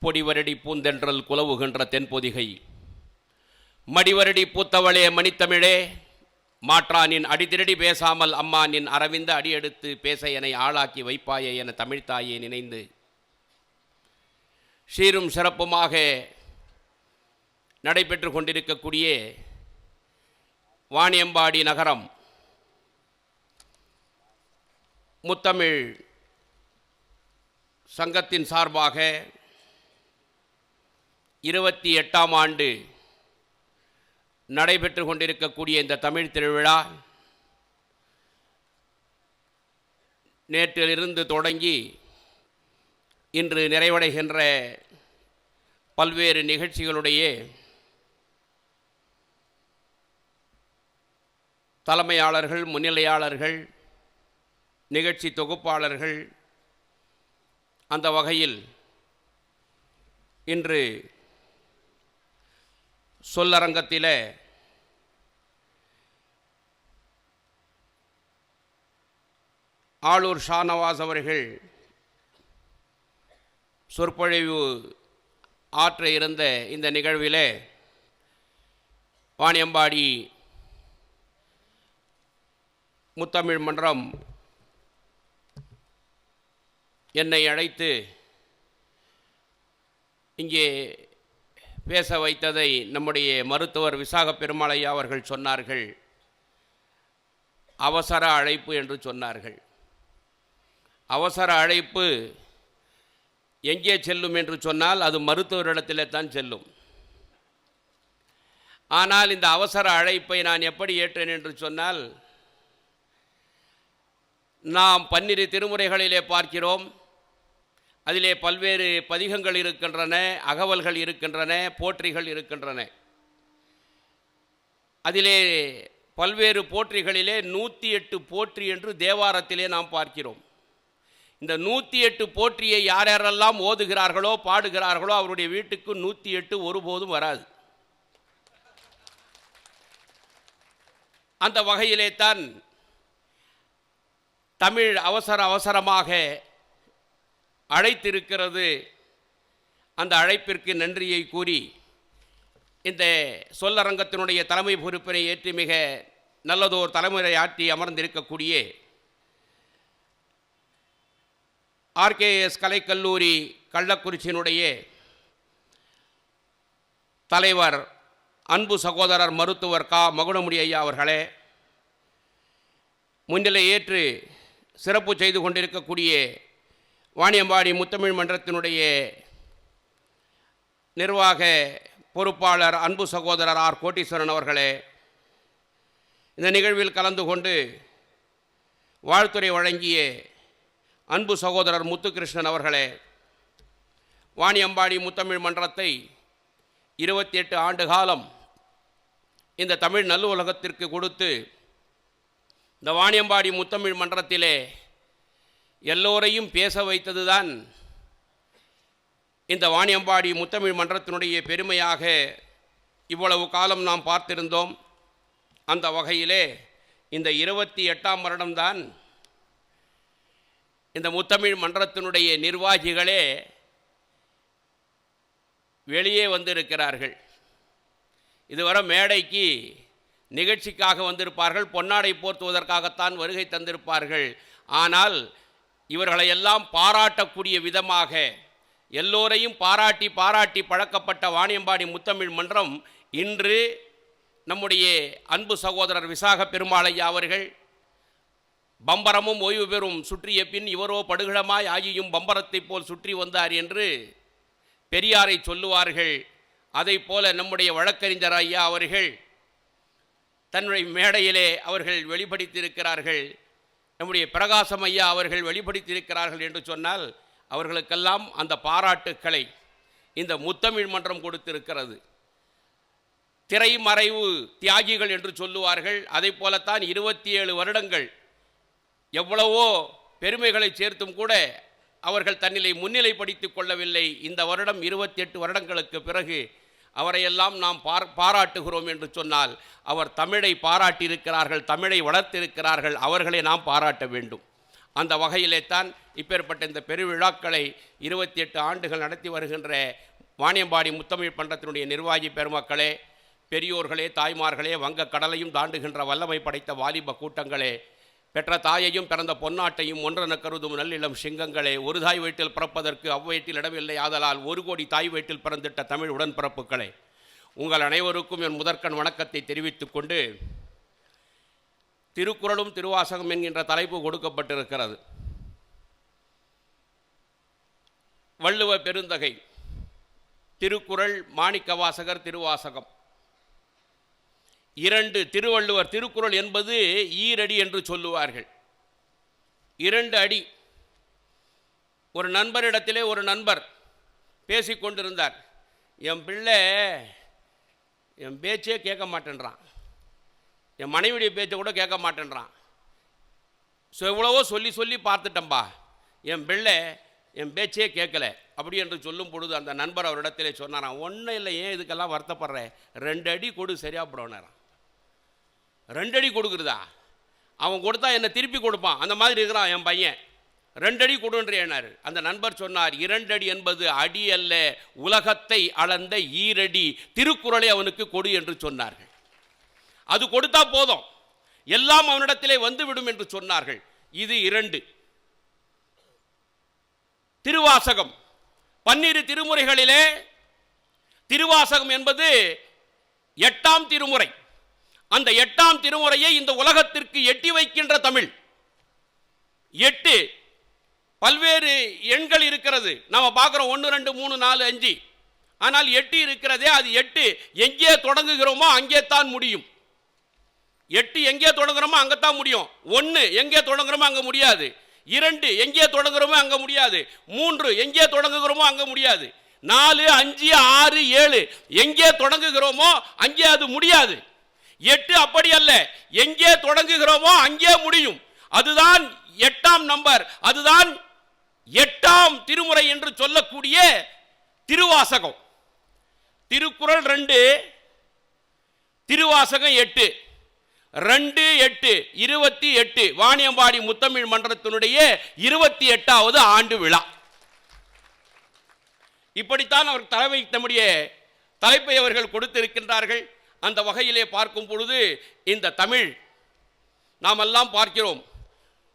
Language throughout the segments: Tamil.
பொடிவரடி பூந்தென்றல் குலவுகின்ற தென்பொதிகை மடிவரடி பூத்தவளே மணித்தமிழே மாற்றானின் அடிதிரடி பேசாமல் அம்மா நின் அரவிந்த அடியெடுத்து பேச என்னை ஆளாக்கி வைப்பாயே என தமிழ்த்தாயே நினைந்து சீரும் சிறப்புமாக நடைபெற்று கொண்டிருக்கக்கூடிய வாணியம்பாடி நகரம் முத்தமிழ் சங்கத்தின் சார்பாக 28ஆம் ஆண்டு நடைபெற்று கொண்டிருக்கக்கூடிய இந்த தமிழ் திருவிழா நேற்றிலிருந்து தொடங்கி இன்று நிறைவடைகின்ற பல்வேறு நிகழ்ச்சிகளுடைய தலைமையாளர்கள், முன்னிலையாளர்கள், நிகழ்ச்சி தொகுப்பாளர்கள், அந்த வகையில் இன்று சொல்லரங்கத்தில் ஆளூர் ஷானவாஸ் அவர்கள் சொற்பொழிவு ஆற்ற இருந்த இந்த நிகழ்வில் வாணியம்பாடி முத்தமிழ் மன்றம் என்னை அழைத்து இங்கே பேச வைத்ததை நம்முடைய மருத்துவர் விசாக பெருமாளையா அவர்கள் சொன்னார்கள். அவசர அழைப்பு என்று சொன்னார்கள். அவசர அழைப்பு எங்கே செல்லும் என்று சொன்னால் அது மருத்துவரிடத்திலே தான் செல்லும். ஆனால் இந்த அவசர அழைப்பை நான் எப்படி ஏற்றேன் என்று சொன்னால், நாம் 12 திருமுறைகளிலே பார்க்கிறோம். அதிலே பல்வேறு பதிகங்கள் இருக்கின்றன, அகவல்கள் இருக்கின்றன, போற்றிகள் இருக்கின்றன. அதிலே பல்வேறு போற்றிகளிலே 108 போற்றி என்று தேவாரத்திலே நாம் பார்க்கிறோம். இந்த 108 போற்றியை யார் யாரெல்லாம் ஓதுகிறார்களோ, பாடுகிறார்களோ, அவருடைய வீட்டுக்கு 108 ஒருபோதும் வராது. அந்த வகையிலே தான் தமிழ் அவசரமாக அழைத்திருக்கிறது. அந்த அழைப்பிற்கு நன்றியை கூறி இந்த சொல்லரங்கத்தினுடைய தலைமை பொறுப்பினை ஏற்றி மிக நல்லதோர் தலைமுறை ஆற்றி அமர்ந்திருக்கக்கூடிய ஆர்கேஎஸ் கலைக்கல்லூரி கள்ளக்குறிச்சியினுடைய தலைவர் அன்பு சகோதரர் மருத்துவர் கா மகுடமுடி ஐயா அவர்களே, முன்னிலை ஏற்று சிறப்பு செய்து கொண்டிருக்கக்கூடிய வாணியம்பாடி முத்தமிழ் மன்றத்தினுடைய நிர்வாக பொறுப்பாளர் அன்பு சகோதரர் ஆர் கோட்டீஸ்வரன் அவர்களே, இந்த நிகழ்வில் கலந்து கொண்டு வாழ்த்துரை வழங்கிய அன்பு சகோதரர் முத்துகிருஷ்ணன் அவர்களே, வாணியம்பாடி முத்தமிழ் மன்றத்தை 28 ஆண்டு காலம் இந்த தமிழ் நல்லுலகத்திற்கு கொடுத்து இந்த வாணியம்பாடி முத்தமிழ் மன்றத்திலே எல்லோரையும் பேச வைத்தது தான் இந்த வாணியம்பாடி முத்தமிழ் மன்றத்தினுடைய பெருமையாக இவ்வளவு காலம் நாம் பார்த்திருந்தோம். அந்த வகையிலே இந்த 28ஆம் வருடம்தான் இந்த முத்தமிழ் மன்றத்தினுடைய நிர்வாகிகளே வெளியே வந்திருக்கிறார்கள். இதுவரை மேடைக்கு நிகழ்ச்சிக்காக வந்திருப்பார்கள், பொன்னாடை போர்த்துவதற்காகத்தான் வருகை தந்திருப்பார்கள். ஆனால் இவர்களை எல்லாம் பாராட்டக்கூடிய விதமாக எல்லோரையும் பாராட்டி பழக்கப்பட்ட வாணியம்பாடி முத்தமிழ் மன்றம் இன்று நம்முடைய அன்பு சகோதரர் விசாக பெருமாளையா அவர்கள் பம்பரமும் ஓய்வு பெறும் சுற்றிய பின் இவரோ படுகளமாய் ஆகியும் பம்பரத்தை போல் சுற்றி வந்தார் என்று பெரியாரை சொல்லுவார்கள். அதை போல நம்முடைய வழக்கறிஞர் ஐயா அவர்கள் தன்னுடைய மேடையிலே அவர்கள் வெளிப்படுத்தியிருக்கிறார்கள். நம்முடைய பிரகாசம் ஐயா அவர்கள் வெளிப்படுத்தியிருக்கிறார்கள் என்று சொன்னால் அவர்களுக்கெல்லாம் அந்த பாராட்டுக்களை இந்த முத்தமிழ் மன்றம் கொடுத்திருக்கிறது. திரைமறைவு தியாகிகள் என்று சொல்லுவார்கள். அதை போலத்தான் 27 வருடங்கள் எவ்வளவோ பெருமைகளை சேர்த்தும் கூட அவர்கள் தன்னிலை முன்னிலைப்படுத்திக் கொள்ளவில்லை. இந்த வருடம் 28 வருடங்களுக்கு பிறகு அவரையெல்லாம் நாம் பாராட்டுகிறோம் என்று சொன்னால் அவர் தமிழை பாராட்டியிருக்கிறார்கள், தமிழை வளர்த்திருக்கிறார்கள். அவர்களை நாம் பாராட்ட வேண்டும். அந்த வகையிலே தான் இப்பேற்பட்ட இந்த பெருவிழாக்களை 28 ஆண்டுகள் நடத்தி வருகின்ற வாணியம்பாடி முத்தமிழ் மன்றத்தினுடைய நிர்வாகி பெருமக்களே, பெரியோர்களே, தாய்மார்களே, வங்க கடலையும் தாண்டுகின்ற வல்லமை படைத்த வாலிப கூட்டங்களே, பெற்ற தாயையும் பிறந்த பொன்னாட்டையும் ஒன்றென கருதும் நல்லிளம் சிங்கங்களே, ஒரு தாய் வயிற்றில் பிறப்பதற்கு அவ்வயிற்றில் இடமில்லை ஆதலால் 1 கோடி தாய் வயிற்றில் பிறந்திட்ட தமிழ் உடன்பிறப்புகளே, உங்கள் அனைவருக்கும் என் முதற்கண் வணக்கத்தை தெரிவித்துக் கொண்டு, திருக்குறளும் திருவாசகம் என்கின்ற தலைப்பு கொடுக்கப்பட்டிருக்கிறது. வள்ளுவ பெருந்தகை, திருக்குறள், மாணிக்கவாசகர், திருவாசகம் 2. திருவள்ளுவர். திருக்குறள் என்பது ஈரடி என்று சொல்லுவார்கள். 2 அடி. ஒரு நண்பரிடத்திலே ஒரு நண்பர் பேசிக்கொண்டிருந்தார். என் பிள்ளை என் பேச்சே கேட்க மாட்டேன்றான், என் மனைவியுடைய பேச்சை கூட கேட்க மாட்டேன்றான். எவ்வளவோ சொல்லி சொல்லி பார்த்துட்டம்பா, என் பிள்ளை என் பேச்சே கேட்கல அப்படி என்று சொல்லும் பொழுது அந்த நண்பர் அவரிடத்திலே சொன்னாராம், ஒன்றும் இல்லை, ஏன் இதுக்கெல்லாம் வருத்தப்படுறேன், 2 அடி கொடு சரியா போடுவானாராம். 2 அடி கொடுக்குறதா? அவன் கொடுத்தா என்னை திருப்பி கொடுப்பான், அந்த மாதிரி இருக்கிறான் என் பையன், 2 அடி கொடுன்றேனார். அந்த நண்பர் சொன்னார், 2 அடி என்பது அடி அல்ல, உலகத்தை அளந்த ஈரடி, திருக்குறளை அவனுக்கு கொடு என்று சொன்னார்கள். அது கொடுத்தா போதும், எல்லாம் அவனிடத்திலே வந்துவிடும் என்று சொன்னார்கள். இது 2. திருவாசகம். 12 திருமுறைகளிலே திருவாசகம் என்பது 8ஆம் திருமுறை. அந்த 8ஆம் திருமுறையை இந்த உலகத்திற்கு எட்டி வைக்கின்ற தமிழ். 8 பல்வேறு எண்கள் இருக்கிறது, நாம பார்க்கிறோம் 1 2 3 4 5. ஆனால் 8 இருக்கிறதே, அது 8 எங்கே தொடங்குகிறோமோ அங்கே தான் முடியும். 8 எங்கே தொடங்குறோமோ அங்கத்தான் முடியும். 1 எங்கே தொடங்குறோமோ அங்க முடியாது. 2 எங்கே தொடங்குறோமோ அங்க முடியாது. 3 எங்கே தொடங்குகிறோமோ அங்க முடியாது. 4 5 6 7 எங்கே தொடங்குகிறோமோ அங்கே அது முடியாது. 8 அப்படி அல்ல, எங்கே தொடங்குகிறோமோ அங்கே முடியும். அதுதான் 8ஆம் நம்பர், அதுதான் 8ஆம் திருமுறை என்று சொல்லக்கூடிய திருவாசகம். திருக்குறள் 2, திருவாசகம் 8. 2 8 28 வாணியம்பாடி முத்தமிழ் மன்றத்தினுடைய 28வது ஆண்டு விழா. இப்படித்தான் அவர் தம்முடைய தலைப்பை அவர்கள் கொடுத்திருக்கின்றார்கள். அந்த வகையிலே பார்க்கும் பொழுது இந்த தமிழ் நாம் எல்லாம் பார்க்கிறோம்.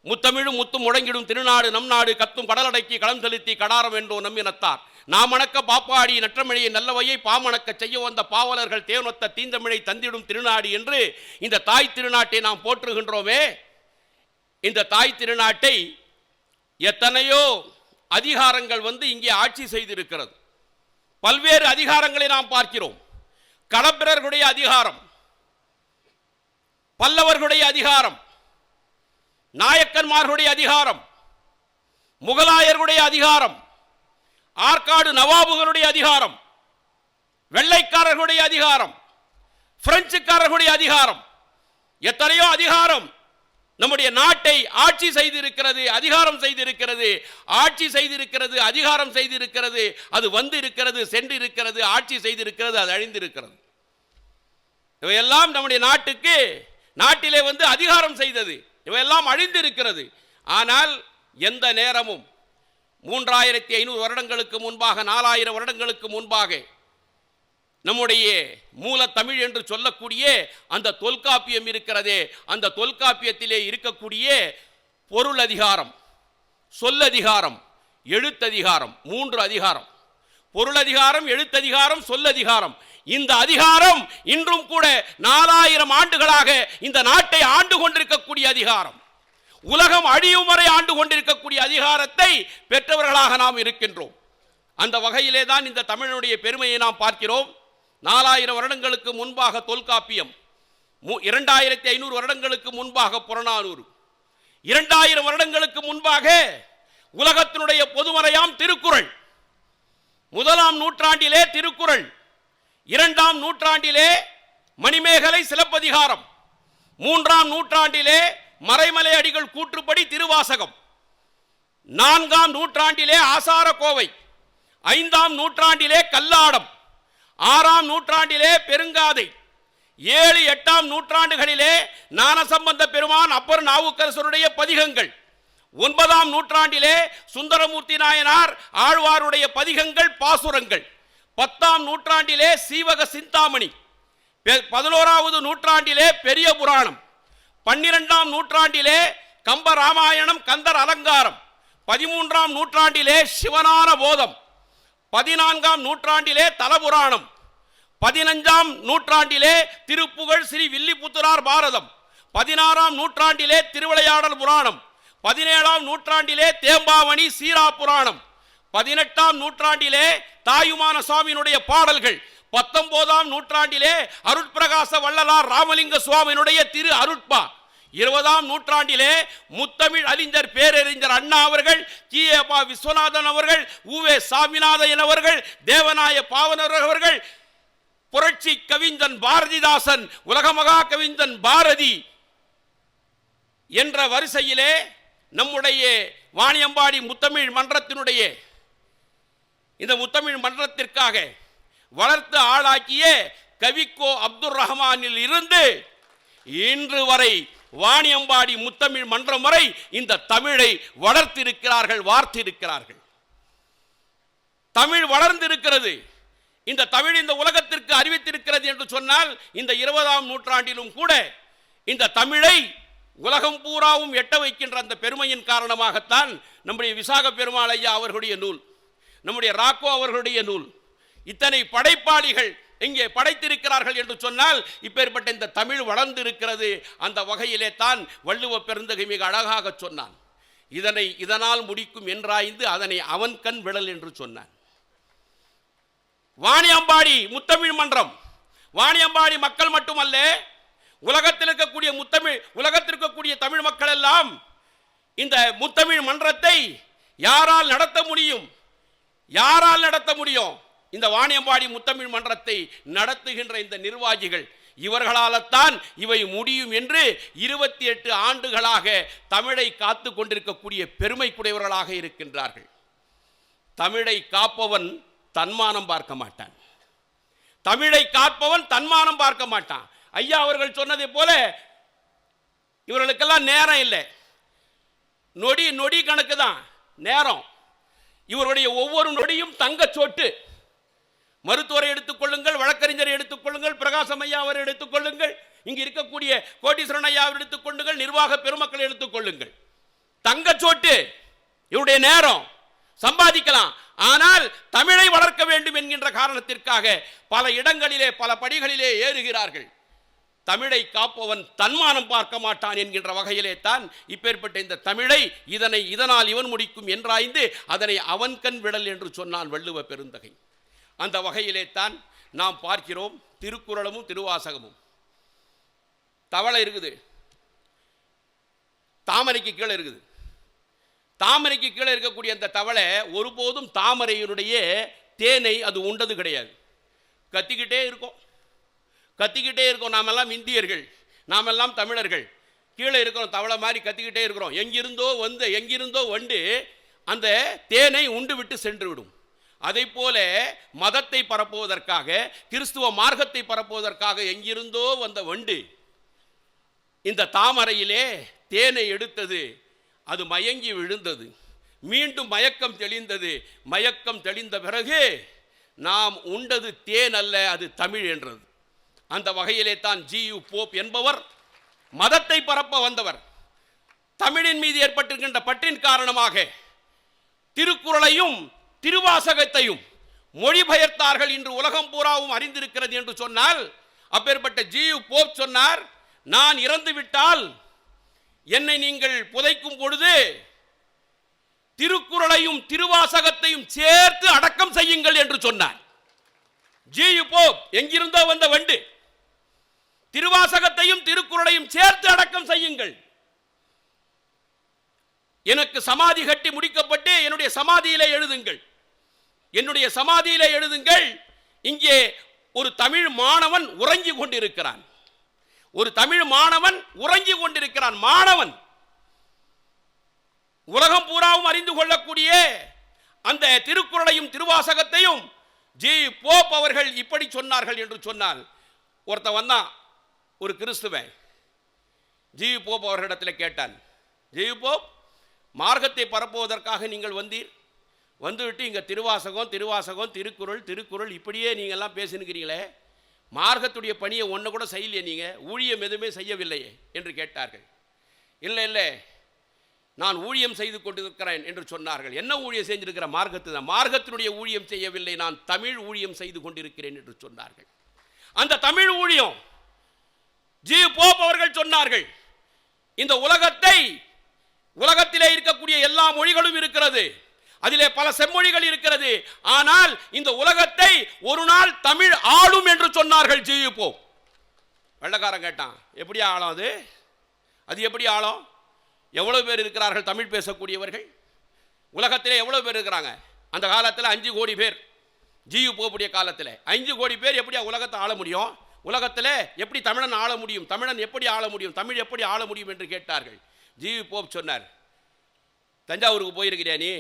முத்தமிழும் முத்தும் முழங்கிடும் திருநாடு நம் நாடு, கத்தும் கடலடைக்கி களம் செலுத்தி கடாரம் என்றோ நம்மினத்தார், நாமணக்க பாப்பாடி நற்றமிழையை நல்லவையை பாமணக்க செய்ய வந்த பாவலர்கள் தேவனொத்த தீந்தமிழை தந்திடும் திருநாடு என்று இந்த தாய் திருநாட்டை நாம் போற்றுகின்றோமே. இந்த தாய் திருநாட்டை எத்தனையோ அதிகாரங்கள் இங்கே ஆட்சி செய்திருக்கிறது. பல்வேறு அதிகாரங்களை நாம் பார்க்கிறோம். களப்பிரர்களுடைய அதிகாரம், பல்லவர்களுடைய அதிகாரம், நாயக்கன்மார்களுடைய அதிகாரம், முகலாயர்களுடைய அதிகாரம், ஆற்காடு நவாபுகளுடைய அதிகாரம், வெள்ளைக்காரர்களுடைய அதிகாரம், பிரெஞ்சுக்காரர்களுடைய அதிகாரம், எத்தனையோ அதிகாரம் நம்முடைய நாட்டை ஆட்சி செய்திருக்கிறது, அதிகாரம் செய்திருக்கிறது, ஆட்சி செய்திருக்கிறது, அதிகாரம் செய்திருக்கிறது. அது வந்து இருக்கிறது, சென்று இருக்கிறது, ஆட்சி செய்திருக்கிறது, அது அழிந்திருக்கிறது. இவையெல்லாம் நம்முடைய நாட்டுக்கு நாட்டிலே அதிகாரம் செய்தது, இவையெல்லாம் அழிந்திருக்கிறது. ஆனால் எந்த நேரமும் 3500 வருடங்களுக்கு முன்பாக, 4000 வருடங்களுக்கு முன்பாக நம்முடைய மூல தமிழ் என்று சொல்லக்கூடிய அந்த தொல்காப்பியம் இருக்கிறதே, அந்த தொல்காப்பியத்திலே இருக்கக்கூடிய பொருள் அதிகாரம், சொல்லதிகாரம், எழுத்ததிகாரம், 3 அதிகாரம். பொருளதிகாரம், எழுத்ததிகாரம், சொல்லதிகாரம். இந்த அதிகாரம் இன்றும் கூட 4000 ஆண்டுகளாக இந்த நாட்டை ஆண்டு கொண்டிருக்கக்கூடிய அதிகாரம், உலகம் அழியும் வரை ஆண்டு கொண்டிருக்கக்கூடிய அதிகாரத்தை பெற்றவர்களாக நாம் இருக்கின்றோம். அந்த வகையிலே தான் இந்த தமிழனுடைய பெருமையை நாம் பார்க்கிறோம். 4000 வருடங்களுக்கு முன்பாக தொல்காப்பியம், 2500 வருடங்களுக்கு முன்பாக புறநானூறு, 2000 வருடங்களுக்கு முன்பாக உலகத்தினுடைய பொதுமறையாம் திருக்குறள். 1ஆம் நூற்றாண்டிலே திருக்குறள், 2ஆம் நூற்றாண்டிலே மணிமேகலை சிலப்பதிகாரம், 3ஆம் நூற்றாண்டிலே மறைமலை அடிகள் கூற்றுப்படி திருவாசகம், 4ஆம் நூற்றாண்டிலே ஆசார கோவை, 5ஆம் நூற்றாண்டிலே கல்லாடம், 6ஆம் நூற்றாண்டிலே பெருங்காதை, 7 8ஆம் நூற்றாண்டுகளிலே ஞானசம்பந்த பெருமான் அப்பர் நாவுக்கரசருடைய பதிகங்கள், 9ஆம் நூற்றாண்டிலே சுந்தரமூர்த்தி நாயனார் ஆழ்வாருடைய பதிகங்கள் பாசுரங்கள், 10ஆம் நூற்றாண்டிலே சீவக சிந்தாமணி, 11வது நூற்றாண்டிலே பெரிய புராணம், 12ஆம் நூற்றாண்டிலே கம்ப ராமாயணம் கந்தர் அலங்காரம், 13ஆம் நூற்றாண்டிலே சிவனான போதம், 14ஆம் நூற்றாண்டிலே தலபுராணம், 15ஆம் நூற்றாண்டிலே திருப்புகழ் ஸ்ரீ வில்லிபுத்தூரார் பாரதம், 16ஆம் நூற்றாண்டிலே திருவிளையாடல் புராணம், 17ஆம் நூற்றாண்டிலே தேம்பாவணி சீரா புராணம், 18ஆம் நூற்றாண்டிலே தாயுமான சுவாமியினுடைய பாடல்கள், 19ஆம் நூற்றாண்டிலே அருட்பிரகாச வள்ளலார் ராமலிங்க சுவாமியினுடைய திரு அருட்பா, 20ஆம் நூற்றாண்டிலே முத்தமிழ் அறிஞர் பேரறிஞர் அண்ணா அவர்கள், கி.ஏ.பா. விஸ்வநாதன் அவர்கள், உ.வே. சாமிநாதன் அவர்கள், தேவநாய பாவனர் அவர்கள், புரட்சி கவிஞன் பாரதிதாசன், உலகமகா கவிஞன் பாரதி என்ற வரிசையிலே நம்முடைய வாணியம்பாடி முத்தமிழ் மன்றத்தினுடைய இந்த முத்தமிழ் மன்றத்திற்காக வளர்த்து ஆளாக்கிய கவிக்கோ அப்துல் ரஹ்மானில் இருந்து இன்று வரை வாணியம்பாடி முத்தமிழ் மன்றம் வரை இந்த தமிழை வளர்த்திருக்கிறார்கள், வார்த்திருக்கிறார்கள். தமிழ் வளர்ந்திருக்கிறது. இந்த தமிழ் இந்த உலகத்திற்கு அறிவித்திருக்கிறது என்று சொன்னால், இந்த 20ஆம் நூற்றாண்டிலும் கூட இந்த தமிழை உலகம் பூராவும் எட்ட வைக்கின்ற அந்த பெருமையின் காரணமாகத்தான் நம்முடைய விசாக பெருமாள் ஐயா அவர்களுடைய நூல், நம்முடைய ராக்கோ அவர்களுடைய நூல், இத்தனை படைப்பாளிகள் இங்கே படைத்திருக்கிறார்கள் என்று சொன்னால் இப்பேற்பட்ட இந்த தமிழ் வளர்ந்து இருக்கிறது. அந்த வகையிலே தான் வள்ளுவ பெருந்தகை மிக அழகாக சொன்னான், இதனால் முடிக்கும் என்றாய்ந்து அதனை அவன் கண் விழல் என்று சொன்னான். வாணியம்பாடி முத்தமிழ் மன்றம், வாணியம்பாடி மக்கள் மட்டுமல்ல, உலகத்தில் இருக்கக்கூடிய தமிழ் மக்கள் எல்லாம் இந்த முத்தமிழ் மன்றத்தை யாரால் நடத்த முடியும்? இந்த வாணியம்பாடி முத்தமிழ் மன்றத்தை நடத்துகின்ற இந்த நிர்வாகிகள், இவர்களால்தான் இவை முடியும் என்று 28 ஆண்டுகளாக தமிழை காத்து கொண்டிருக்கக்கூடிய பெருமைக்குடையவர்களாக இருக்கின்றார்கள். தமிழை காப்பவன் தன்மானம் பார்க்க மாட்டான். தமிழை காப்பவன் தன்மானம் பார்க்க மாட்டான். ஐயா அவர்கள் சொன்னதை போல இவர்களுக்கெல்லாம் நேரம் இல்லை, நொடி கணக்கு தான் நேரம். இவருடைய ஒவ்வொரு நொடியும் தங்கச்சோட்டு. மருத்துவரை எடுத்துக்கொள்ளுங்கள், வழக்கறிஞரை எடுத்துக்கொள்ளுங்கள், பிரகாசம் ஐயா அவரை எடுத்துக்கொள்ளுங்கள், இங்கு இருக்கக்கூடிய கோட்டீஸ்வரன் ஐயா அவரை எடுத்துக்கொள்ளுங்கள், நிர்வாக பெருமக்களை எடுத்துக்கொள்ளுங்கள். தங்கச்சோட்டு இவருடைய நேரம். சம்பாதிக்கலாம், ஆனால் தமிழை வளர்க்க வேண்டும் என்கின்ற காரணத்திற்காக பல இடங்களிலே பல படிகளிலே ஏறுகிறார்கள். தமிழை காப்பவன் தன்மானம் பார்க்க மாட்டான் என்கின்ற வகையிலே தான் இப்பேற்பட்ட இந்த தமிழை இதனால் இவன் முடிக்கும் என்றாய்ந்து அதனை அவன் கண் விடல் என்று சொன்னான் வள்ளுவ பெருந்தகை. அந்த வகையிலே தான் நாம் பார்க்கிறோம், திருக்குறளும் திருவாசகமும். தவளை இருக்குது, தாமரைக்கு கீழே இருக்குது. தாமரைக்கு கீழே இருக்கக்கூடிய அந்த தவளை ஒருபோதும் தாமரையினுடைய தேனை அது உண்டது கிடையாது. கத்திக்கிட்டே இருக்கும். நாமெல்லாம் இந்தியர்கள், நாமெல்லாம் தமிழர்கள், கீழே இருக்கிறோம், தவளை மாதிரி கத்திக்கிட்டே இருக்கிறோம். எங்கிருந்தோ வந்து அந்த தேனை உண்டு விட்டு சென்று விடும். அதை போல மதத்தை பரப்புவதற்காக, கிறிஸ்துவ மார்க்கத்தை பரப்புவதற்காக எங்கிருந்தோ வந்த வண்டு இந்த தாமரையிலே தேனை எடுத்தது. அது மயங்கி விழுந்தது. மீண்டும் மயக்கம் தெளிந்தது. மயக்கம் தெளிந்த பிறகு நாம் உண்டது தேன் அல்ல, அது தமிழ் என்றது. அந்த வகையிலே தான் ஜி.யு. போப் என்பவர் மதத்தை பரப்ப வந்தவர். தமிழின் மீது ஏற்பட்டிருக்கின்ற பற்றின் காரணமாக திருக்குறளையும் திருவாசகத்தையும் மொழிபெயர்த்தார்கள். இன்று உலகம் பூராவும் அறிந்திருக்கிறது என்று சொன்னால், அப்பேற்பட்ட ஜி.யு. போப் சொன்னார், நான் இறந்து விட்டால் என்னை நீங்கள் புதைக்கும் பொழுது திருக்குறளையும் திருவாசகத்தையும் சேர்த்து அடக்கம் செய்யுங்கள் என்று சொன்னார். ஜி.யு. போப் எங்கிருந்தோ வந்த வண்டு. திருவாசகத்தையும் திருக்குறளையும் சேர்த்து அடக்கம் செய்யுங்கள். எனக்கு சமாதி கட்டி முடிக்கப்பட்டு என்னுடைய சமாதியிலே எழுதுங்கள். இங்கே ஒரு தமிழ் மாணவன் உறங்கி கொண்டிருக்கிறான். மாணவன் உலகம் பூராவும் அறிந்து கொள்ளக்கூடிய அந்த திருக்குறளையும் திருவாசகத்தையும் ஜி.யு. போப் அவர்கள் இப்படி சொன்னார்கள் என்று சொன்னால், ஒருத்தன் வந்தான், ஒரு கிறிஸ்துவன், ஜி.யு. போப் அவர்களிடத்தில் கேட்டான், ஜி.யு. போப், மார்க்கத்தை பரப்புவதற்காக நீங்கள் வந்தீர், வந்துவிட்டு இங்கே திருவாசகம் திருவாசகம் திருக்குறள் திருக்குறள் இப்படியே நீங்கள்லாம் பேசினுக்கிறீங்களே, மார்க்கத்துடைய பணியை ஒன்று கூட செய்யலையே, நீங்கள் ஊழியம் எதுவுமே செய்யவில்லையே என்று கேட்டார்கள். இல்லை இல்லை, நான் ஊழியம் செய்து கொண்டிருக்கிறேன் என்று சொன்னார்கள். என்ன ஊழியம் செஞ்சிருக்கிற? மார்க்கத்தினுடைய ஊழியம் செய்யவில்லை, நான் தமிழ் ஊழியம் செய்து கொண்டிருக்கிறேன் என்று சொன்னார்கள். அந்த தமிழ் ஊழியம் ஜி போப் அவர்கள் சொன்னார்கள், இந்த உலகத்திலே இருக்கக்கூடிய எல்லா மொழிகளும் இருக்கிறது, அதிலே பல செம்மொழிகள் இருக்கிறது, ஆனால் இந்த உலகத்தை ஒரு நாள் தமிழ் ஆளும் என்று சொன்னார்கள் ஜி போப். வெள்ளக்காரன் கேட்டான், எப்படி ஆளும் அது எப்படி ஆளும்? எவ்வளவு பேர் இருக்கிறார்கள் தமிழ் பேசக்கூடியவர்கள்? உலகத்திலே எவ்வளவு பேர் இருக்கிறாங்க? அந்த காலத்தில் 5 கோடி பேர், ஜியு போப்புடைய காலத்தில் 5 கோடி பேர் எப்படியா உலகத்தை ஆள முடியும்? உலகத்தில் எப்படி தமிழன் ஆள முடியும்? தமிழன் எப்படி ஆள முடியும்? தமிழ் எப்படி ஆள முடியும் என்று கேட்டார்கள். ஜியு போப் சொன்னார், தஞ்சாவூருக்கு போயிருக்கிறியா? நீ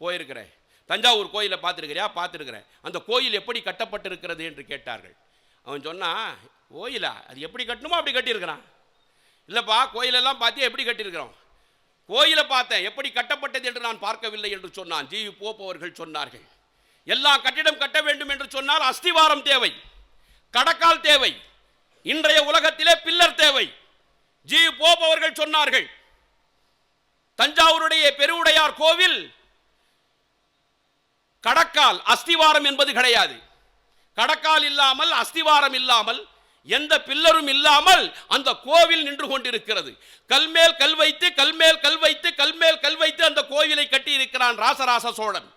போயிருக்கிறேன். தஞ்சாவூர் கோயிலை பார்த்துருக்கிறியா? பார்த்துருக்கிறேன். அந்த கோயில் எப்படி கட்டப்பட்டிருக்கிறது என்று கேட்டார்கள். அவன் சொன்னான், கோயிலா? அது எப்படி கட்டணுமோ அப்படி கட்டியிருக்கிறான். இல்லைப்பா, கோயிலெல்லாம் பார்த்தியா எப்படி கட்டியிருக்கிறோம்? கோயிலை பார்த்தேன், எப்படி கட்டப்பட்டது என்று நான் பார்க்கவில்லை என்று சொன்னான். ஜி போப் அவர்கள் சொன்னார்கள், எல்லா கட்டிடம் கட்ட வேண்டும் என்று சொன்னால் அஸ்திவாரம் தேவை, கடக்கால் தேவை, இன்றைய உலகத்திலே பில்லர் தேவை. ஜி போப் அவர்கள் சொன்னார்கள், தஞ்சாவூருடைய பெருவுடையார் கோவில் கடக்கால் அஸ்திவாரம் என்பது கிடையாது. கடக்கால் இல்லாமல், அஸ்திவாரம் இல்லாமல், எந்த பில்லரும் இல்லாமல் அந்த கோவில் நின்று கொண்டிருக்கிறது. கல்மேல் கல் வைத்து கல்மேல் கல் வைத்து கல்மேல் கல் வைத்து அந்த கோவிலை கட்டி இருக்கிறான் ராசராச சோழன்.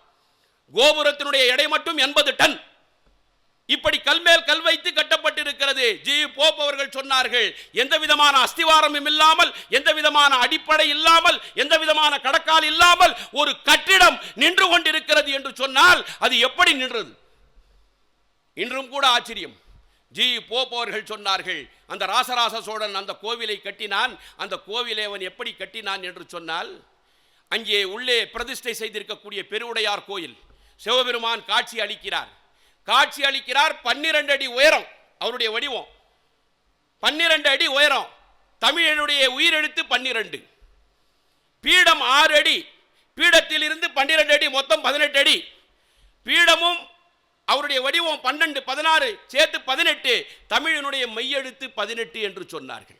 கோபுரத்தினுடைய எடை மட்டும் 80 டன். இப்படி கல்மேல் கல் வைத்து கட்டப்பட்டிருக்கிறது. ஜி போப் அவர்கள் சொன்னார்கள், எந்த விதமான அஸ்திவாரமும் இல்லாமல், எந்த விதமான அடிப்படை இல்லாமல், எந்த விதமான கடக்கால் இல்லாமல் ஒரு கட்டிடம் நின்று கொண்டிருக்கிறது என்று சொன்னால் அது எப்படி நின்றது? இன்றும் கூட ஆச்சரியம். ஜி போப் அவர்கள் சொன்னார்கள், அந்த ராசராச சோழன் அந்த கோவிலை கட்டினான். அந்த கோவிலை அவன் எப்படி கட்டினான் என்று சொன்னால், அங்கே உள்ளே பிரதிஷ்டை செய்திருக்கக்கூடிய பெருவுடையார் கோயில், சிவபெருமான் காட்சி அளிக்கிறார். 12 அடி உயரம் அவருடைய வடிவம், 12 அடி உயரம், தமிழனுடைய உயிரெழுத்து 12, பீடம் 6 அடி, பீடத்தில் இருந்து 12 அடி, மொத்தம் 18 அடி. பீடமும் அவருடைய வடிவம் 12, 16 சேர்த்து 18, தமிழனுடைய மெய்யெழுத்து 18 என்று சொன்னார்கள்.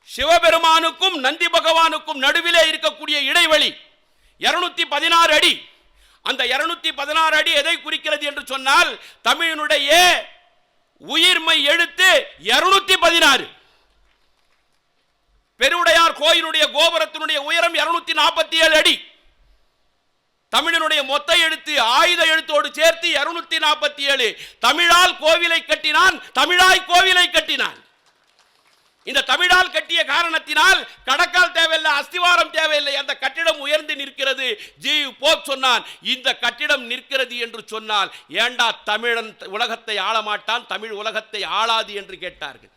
சிவபெருமானுக்கும் நந்தி பகவானுக்கும் நடுவிலே இருக்கக்கூடிய இடைவெளி 216 அடி. அந்த 216 அடி எதை குறிக்கிறது என்று சொன்னால், தமிழனுடைய உயிர்மை எழுத்து 216. பெருவுடையார் கோயிலுடைய கோபுரத்தினுடைய உயரம் 247 அடி. தமிழனுடைய மொத்த எழுத்து ஆயுத எழுத்தோடு சேர்த்து 247. தமிழால் கோவிலை கட்டினான், தமிழாய் கோவிலை கட்டினான். இந்த தமிழால் கட்டிய காரணத்தினால் கடக்கால் தேவையில்லை, அஸ்திவாரம் தேவையில்லை, அந்த கட்டிடம் உயர்ந்து நிற்கிறது. ஜி போப் சொன்னான், இந்த கட்டிடம் நிற்கிறது என்று சொன்னால் ஏண்டா தமிழன் உலகத்தை ஆளமாட்டான், தமிழ் உலகத்தை ஆளாது என்று கேட்டார்கள்.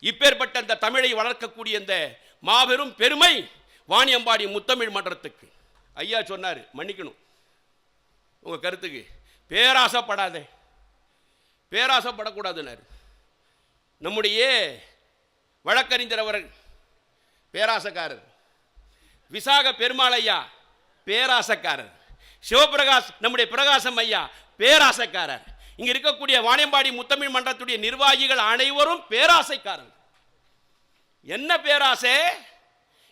இப்பேற்பட்ட அந்த தமிழை வளர்க்கக்கூடிய இந்த மாபெரும் பெருமை வாணியம்பாடி முத்தமிழ் மன்றத்துக்கு. ஐயா சொன்னார், மன்னிக்கணும் உங்க கருத்துக்கு, பேராசைப்படாதே, பேராசைப்படக்கூடாதுன்னாரு. நம்முடைய வழக்கறிஞர் அவர் பேராசக்காரர், விசாக பெருமாள் ஐயா பேராசக்காரர், சிவபிரகாஷ் நம்முடைய பிரகாசம் ஐயா பேராசக்காரர், இங்க இருக்கக்கூடிய வாணியம்பாடி முத்தமிழ் மன்றத்துடைய நிர்வாகிகள் அனைவரும் பேராசைக்காரர். என்ன பேராசை?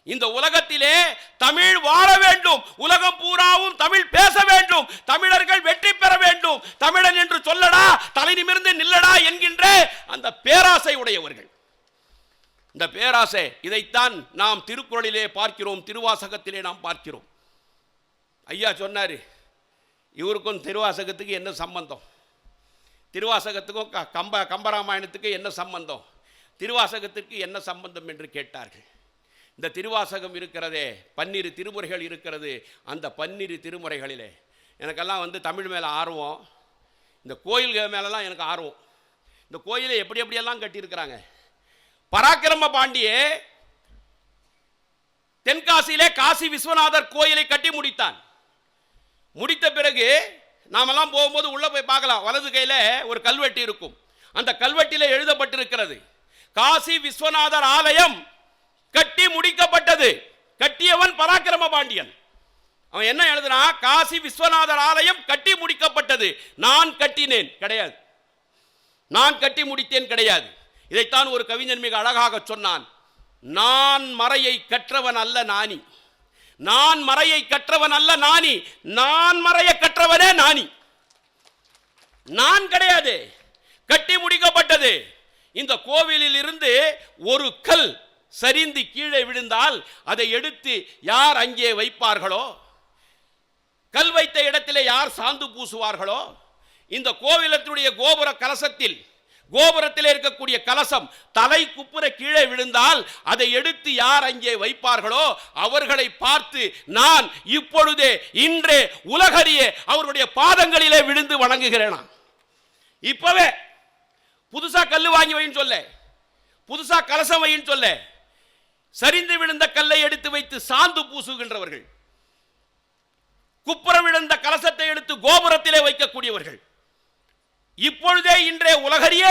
இந்த உலகத்திலே தமிழ் வாழ வேண்டும், உலகம் பூராவும் தமிழ் பேச வேண்டும், தமிழர்கள் வெற்றி பெற வேண்டும், தமிழன் என்று சொல்லடா, தலை நிமிர்ந்து நில்லடா என்கின்ற அந்த பேராசை உடையவர்கள். இந்த பேராசை, இதைத்தான் நாம் திருக்குறளிலே பார்க்கிறோம், திருவாசகத்திலே நாம் பார்க்கிறோம். ஐயா சொன்னார், இவருக்கும் திருவாசகத்துக்கு என்ன சம்பந்தம், திருவாசகத்துக்கும் கம்பராமாயணத்துக்கு என்ன சம்பந்தம், திருவாசகத்திற்கு என்ன சம்பந்தம் என்று கேட்டார்கள். இந்த திருவாசகம் இருக்கிறதே, 12 திருமுறைகள் இருக்கிறது. அந்த 12 திருமுறைகளிலே எனக்கெல்லாம் தமிழ் மேலே ஆர்வம், இந்த கோயில்கள் மேலெல்லாம் எனக்கு ஆர்வம். இந்த கோயிலை எப்படி எப்படியெல்லாம் கட்டியிருக்கிறாங்க. பராக்கிரம பாண்டியே தென்காசியிலே காசி விஸ்வநாதர் கோயிலை கட்டி முடித்தான். முடித்த பிறகு நாமெல்லாம் போகும்போது உள்ள போய் பார்க்கலாம், வலது கையில் ஒரு கல்வெட்டு இருக்கும். அந்த கல்வெட்டிலே எழுதப்பட்டிருக்கிறது, காசி விஸ்வநாதர் ஆலயம் கட்டி முடிக்கப்பட்டது. கட்டியவன் பராக்கிரம பாண்டியன். அவன் என்ன எழுதுனா, காசி விஸ்வநாதர் ஆலயம் கட்டி முடிக்கப்பட்டது, நான் கட்டினேன் கிடையாது, நான் கட்டி முடித்தேன் கிடையாது. இதைத்தான் ஒரு கவிஞன் மிக அழகாக சொன்னான். நான் மறையை கற்றவன் அல்ல நாணி, நான் மறையை கற்றவன் அல்ல நாணி, நான் மறையை கற்றவனே நாணி. நான் கிடையாது, கட்டி முடிக்கப்பட்டது. இந்த கோவிலில் இருந்து ஒரு கல் சரிந்து கீழே விழுந்தால் அதை எடுத்து யார் அங்கே வைப்பார்களோ, கல் வைத்த இடத்திலே யார் சாந்து பூசுவார்களோ, இந்த கோவிலத்துடைய கோபுர கலசத்தில், கோபுரத்தில் இருக்கக்கூடிய கலசம் தலை குப்புற கீழே விழுந்தால் அதை எடுத்து யார் அங்கே வைப்பார்களோ அவர்களை பார்த்து நான் இப்பொழுதே இன்றே உலகறிய அவருடைய பாதங்களிலே விழுந்து வணங்குகிறேன். இப்பவே புதுசா கல்லு வாங்கி வைன்னு சொல்ல, புதுசா கலசம் வைன்னு சொல்ல, சரிந்து விழுந்த கல்லை எடுத்து வைத்து சாந்து பூசுகின்றவர்கள், குப்புற விழுந்த கலசத்தை எடுத்து கோபுரத்திலே வைக்கக்கூடியவர்கள், இப்பொழுதே இன்றே உலகறிய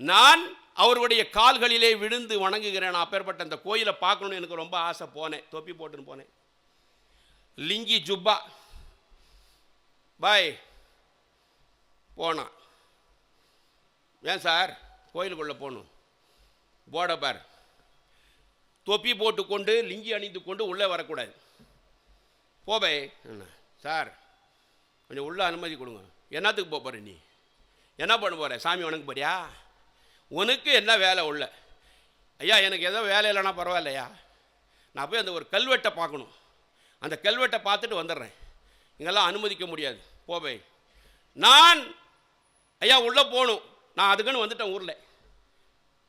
நான் அவருடைய கால்களிலே விழுந்து வணங்குகிறேன். அப்பேற்பட்ட அந்த கோயிலை பார்க்கணும்னு எனக்கு ரொம்ப ஆசை. போனேன், தொப்பி போட்டுன்னு போனேன், லிங்கி ஜுப்பா பாய் போனான். ஏன் சார் கோயிலுக்குள்ளே போகணும், போட பார், தொப்பி போட்டு கொண்டு லிங்கி அணிந்து கொண்டு உள்ளே வரக்கூடாது, போபே. சார் கொஞ்சம் உள்ளே அனுமதி கொடுங்க. என்னத்துக்கு போகிற, நீ என்ன பண்ண போகிற, சாமி வணங்க போறியா, உனக்கு என்ன வேலை உள்ள? ஐயா எனக்கு ஏதோ வேலை இல்லைன்னா பரவாயில்லையா, நான் போய் அந்த ஒரு கல்வெட்டை பார்க்கணும், அந்த கல்வெட்டை பார்த்துட்டு வந்துடுறேன், இங்கெல்லாம் அனுமதிக்க முடியாது, போபே. நான் ஐயா உள்ளே போகணும், நான் அதுக்குன்னு வந்துட்டேன், ஊரில்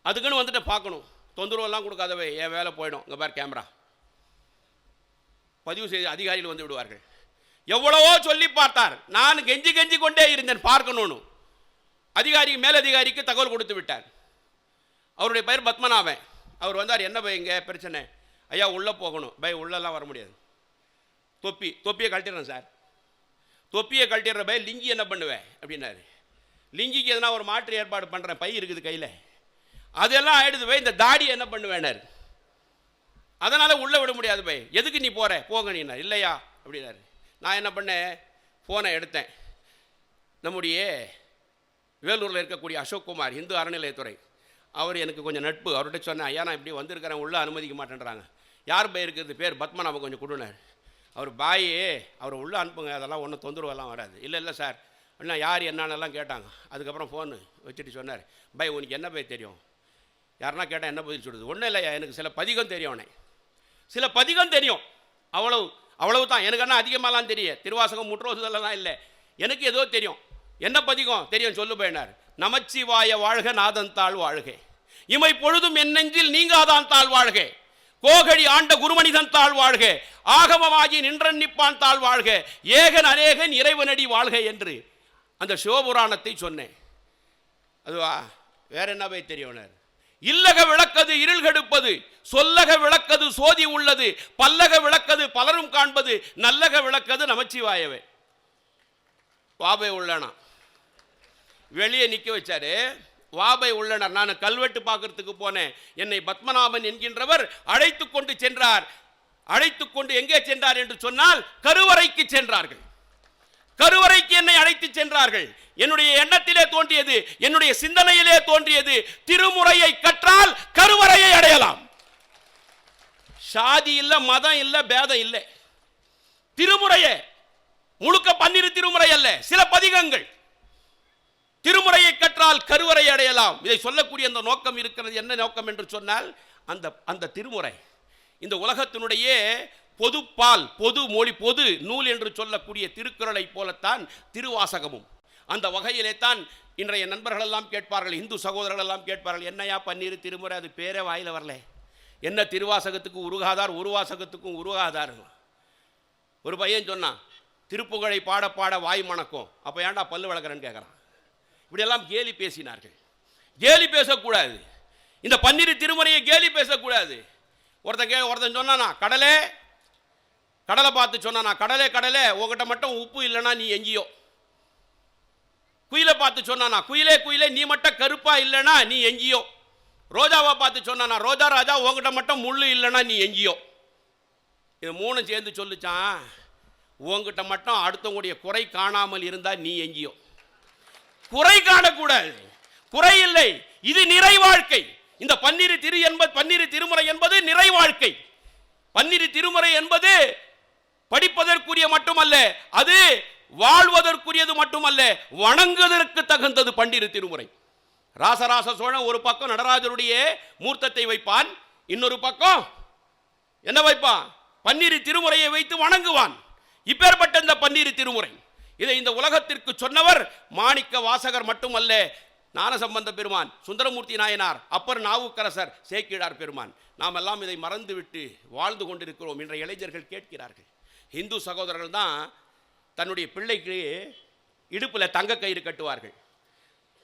அதுக்குன்னு வந்துட்டேன், பார்க்கணும், தொந்தரவெல்லாம் கொடுக்காதவே, என் வேலை போயிடும். இங்கே பார் கேமரா, பதிவு செய்து அதிகாரிகள் வந்து விடுவார்கள். எவ்வளவோ சொல்லி பார்த்தார், நான் கெஞ்சி கெஞ்சி கொண்டே இருந்தேன் பார்க்கணும்னு. அதிகாரி மேலதிகாரிக்கு தகவல் கொடுத்து விட்டார். அவருடைய பெயர் பத்மநாபன். அவர் வந்தார், என்ன பை இங்கே பிரச்சனை? ஐயா உள்ளே போகணும். பை உள்ளெல்லாம் வர முடியாது, தொப்பியை கழட்டிடுறேன் சார், தொப்பியை கழட்டிடுற பை. லிங்கி என்ன பண்ணுவேன் அப்படின்னாரு. லிங்கிக்கு எதனா ஒரு மாற்று ஏற்பாடு பண்ணுறேன், பை இருக்குது கையில், அதெல்லாம் ஆயிடுது பை. இந்த தாடி என்ன பண்ணுவேனார், அதனால் உள்ளே விட முடியாது பை. எதுக்கு நீ போகிற, போங்க நீனா. இல்லையா அப்படின்னாரு. நான் என்ன பண்ணேன், ஃபோனை எடுத்தேன். நம்முடைய வேலூரில் இருக்கக்கூடிய அசோக்குமார், இந்து அறநிலையத்துறை, அவர் எனக்கு கொஞ்சம் நட்பு. அவர்கிட்ட சொன்னேன், ஐயா நான் இப்படி வந்திருக்கிறேன், உள்ளே அனுமதிக்க மாட்டேன்றாங்க. யார் பை இருக்குது, பேர் பத்மநாபன், கொஞ்சம் கொடுனார். அவர் பாயே அவரை உள்ளே அனுப்புங்க, அதெல்லாம் ஒன்றும் தொந்தரவெல்லாம் வராது. இல்லை இல்லை சார் அப்படின்னா யார் என்னன்னெல்லாம் கேட்டாங்க. அதுக்கப்புறம் ஃபோனு வச்சுட்டு சொன்னார், பை உனக்கு என்ன பை தெரியும், யாருன்னா கேட்டால் என்ன பதில் சொல்லுது? ஒன்றும் இல்லையா, எனக்கு சில பதிகம் தெரியும், அவனே சில பதிகம் தெரியும், அவ்வளவு தான், எனக்கு என்ன அதிகமாகலாம் தெரியும், திருவாசகம் முற்றோதெல்லாம் இல்லை, எனக்கு ஏதோ தெரியும். என்ன பதிகம் தெரியும் சொல்லு போயினார். நமச்சிவாய வாழ்க நாதன் தாழ் வாழ்க, இமை பொழுதும் என் நெஞ்சில் நீங்காதான் தாழ் வாழ்க, கோகழி ஆண்ட குருமனிதன் தாழ் வாழ்க, ஆகமமாகி நின்றன் நிப்பான் தாழ் வாழ்க, ஏகன் அநேகன் இறைவனடி வாழ்க என்று அந்த சிவபுராணத்தை சொன்னேன். அதுவா வேற என்ன போய் தெரியவனர்? இல்லக விளக்கது இருள் கெடுப்பது, சொல்லக விளக்கது சோதி உள்ளது, பல்லக விளக்கது பலரும் காண்பது, நல்லக விளக்கது நமச்சிவாயவே. வாபை உள்ளனா வெளியே நிற்க வச்சாரு. வாபை உள்ளனர். நான் கல்வெட்டு பார்க்கறதுக்கு போனேன். என்னை பத்மநாபன் என்கின்றவர் அழைத்து கொண்டு சென்றார். அழைத்து கொண்டு எங்கே சென்றார் என்று சொன்னால் கருவறைக்கு சென்றார்கள். கருவறைக்கு என்னை அழைத்து சென்றார்கள். என்னுடைய எண்ணத்திலே தோன்றியது, என்னுடைய சிந்தனையிலே தோன்றியது, திருமுறையை கற்றால் கருவறையை அடையலாம். சாதி இல்ல, மதம் இல்ல, பேதம் இல்லை. திருமுறையே முழுக்க 12 திருமுறை அல்ல, சில பதிகங்கள். திருமுறையை கற்றால் கருவறை அடையலாம். இதை சொல்லக்கூடிய அந்த நோக்கம் இருக்கிறது. என்ன நோக்கம் என்று சொன்னால், அந்த திருமுறை இந்த உலகத்தினுடைய பொதுப்பால், பொது மொழி, பொது நூல் என்று சொல்லக்கூடிய திருக்குறளை போலத்தான் திருவாசகமும். அந்த வகையிலே தான் இன்றைய நண்பர்கள் எல்லாம் கேட்பார்கள், இந்து சகோதரர்கள் எல்லாம் கேட்பார்கள், என்னையா 12 திருமுறை, அது பேரே வாயில் வரல, என்ன திருவாசகத்துக்கு உருகாதார், உருவாசகத்துக்கும் உருகாதார். ஒரு பையன் சொன்னான், திருப்புகழை பாட பாட வாய் மணக்கும், அப்போ ஏன்டா பல்லு வளர்க்குறேன்னு கேட்குறான். இப்படியெல்லாம் கேலி பேசினார்கள். கேலி பேசக்கூடாது, இந்த 12 திருமுறையை கேலி பேசக்கூடாது. ஒருத்தன் சொன்னானா, கடலை பார்த்து சொன்னானா, கடலே கடலே உங்ககிட்ட மட்டும் உப்பு இல்லைன்னா நீ எங்கேயோ. குயிலை பார்த்து சொன்னானா, குயிலே குயிலே நீ மட்டும் கருப்பா இல்லைன்னா நீ எங்கேயோ. ரோஜாவை பார்த்து சொன்னானா, ரோஜா ராஜா உங்ககிட்ட மட்டும் முள்ளு இல்லைன்னா நீ எங்கேயோ. இது மூணும் சேர்ந்து சொல்லிச்சான், உங்ககிட்ட மட்டும் அடுத்தவங்களுடைய குறை காணாமல் இருந்தால் நீ எங்கேயோ. குறை காணக்கூடாது, குறை இல்லை, இது நிறை வாழ்க்கை. இந்த பன்னிரு திருமுறை என்பது நிறை வாழ்க்கை. பன்னிரு திருமுறை என்பது படிப்பதற்குரிய மட்டுமல்ல, அது வாழ்வதற்குரியது மட்டுமல்ல, வணங்குவதற்கு தகுந்தது பன்னிரு திருமுறை. ராசராச சோழன் ஒரு பக்கம் நடராஜருடைய மூர்த்தத்தை வைப்பான், இன்னொரு பக்கம் என்ன வைப்பான்? பன்னிரு திருமுறையை வைத்து வணங்குவான். இப்பேற்பட்ட இந்த பன்னிரு திருமுறை, இதை இந்த உலகத்திற்கு சொன்னவர் மாணிக்க வாசகர் மட்டுமல்ல, ஞானசம்பந்த பெருமான், சுந்தரமூர்த்தி நாயனார், அப்பர் நாவுக்கரசர், சேக்கிழார் பெருமான். நாம் எல்லாம் இதை மறந்துவிட்டு வாழ்ந்து கொண்டிருக்கிறோம். இன்றைய இளைஞர்கள் கேட்கிறார்கள். இந்து சகோதரர்கள் தான் தன்னுடைய பிள்ளைக்கு இடுப்பில் தங்க கயிறு கட்டுவார்கள்.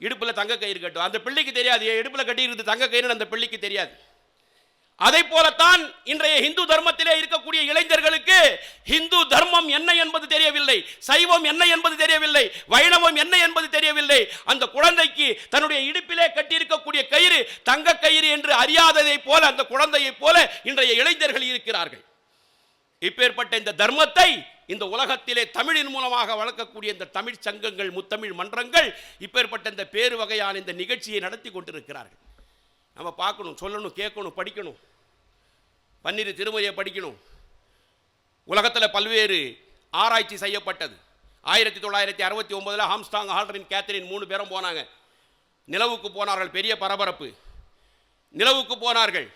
இடுப்பில் தங்க கயிறு கட்டுவார். அந்த பிள்ளைக்கு தெரியாது இடுப்பில் கட்டியிருக்கு தங்க கயிறு, அந்த பிள்ளைக்கு தெரியாது. அதை போலத்தான் இன்றைய இந்து தர்மத்திலே இருக்கக்கூடிய இளைஞர்களுக்கு இந்து தர்மம் என்ன என்பது தெரியவில்லை, சைவம் என்ன என்பது தெரியவில்லை, வைணவம் என்ன என்பது தெரியவில்லை. அந்த குழந்தைக்கு தன்னுடைய இடுப்பிலே கட்டியிருக்கக்கூடிய கயிறு தங்க கயிறு என்று அறியாததை போல அந்த குழந்தையை போல இன்றைய இளைஞர்கள் இருக்கிறார்கள். இப்பேற்பட்ட இந்த தர்மத்தை இந்த உலகத்திலே தமிழின் மூலமாக வளர்க்கக்கூடிய இந்த தமிழ் சங்கங்கள், முத்தமிழ் மன்றங்கள் இப்பேற்பட்ட இந்த பேரு வகையான இந்த நிகழ்ச்சியை நடத்தி கொண்டிருக்கிறார்கள். நம்ம பார்க்கணும், சொல்லணும், கேட்கணும், படிக்கணும். பன்னிரு திருமுறையை படிக்கணும். உலகத்தில் பல்வேறு ஆராய்ச்சி செய்யப்பட்டது. 1969 ஆம்ஸ்ட்ராங், ஆல்ட்ரின், கேத்தரின் 3 பேரும் போனாங்க. நிலவுக்கு போனார்கள். பெரிய பரபரப்பு. நிலவுக்கு போனார்கள்.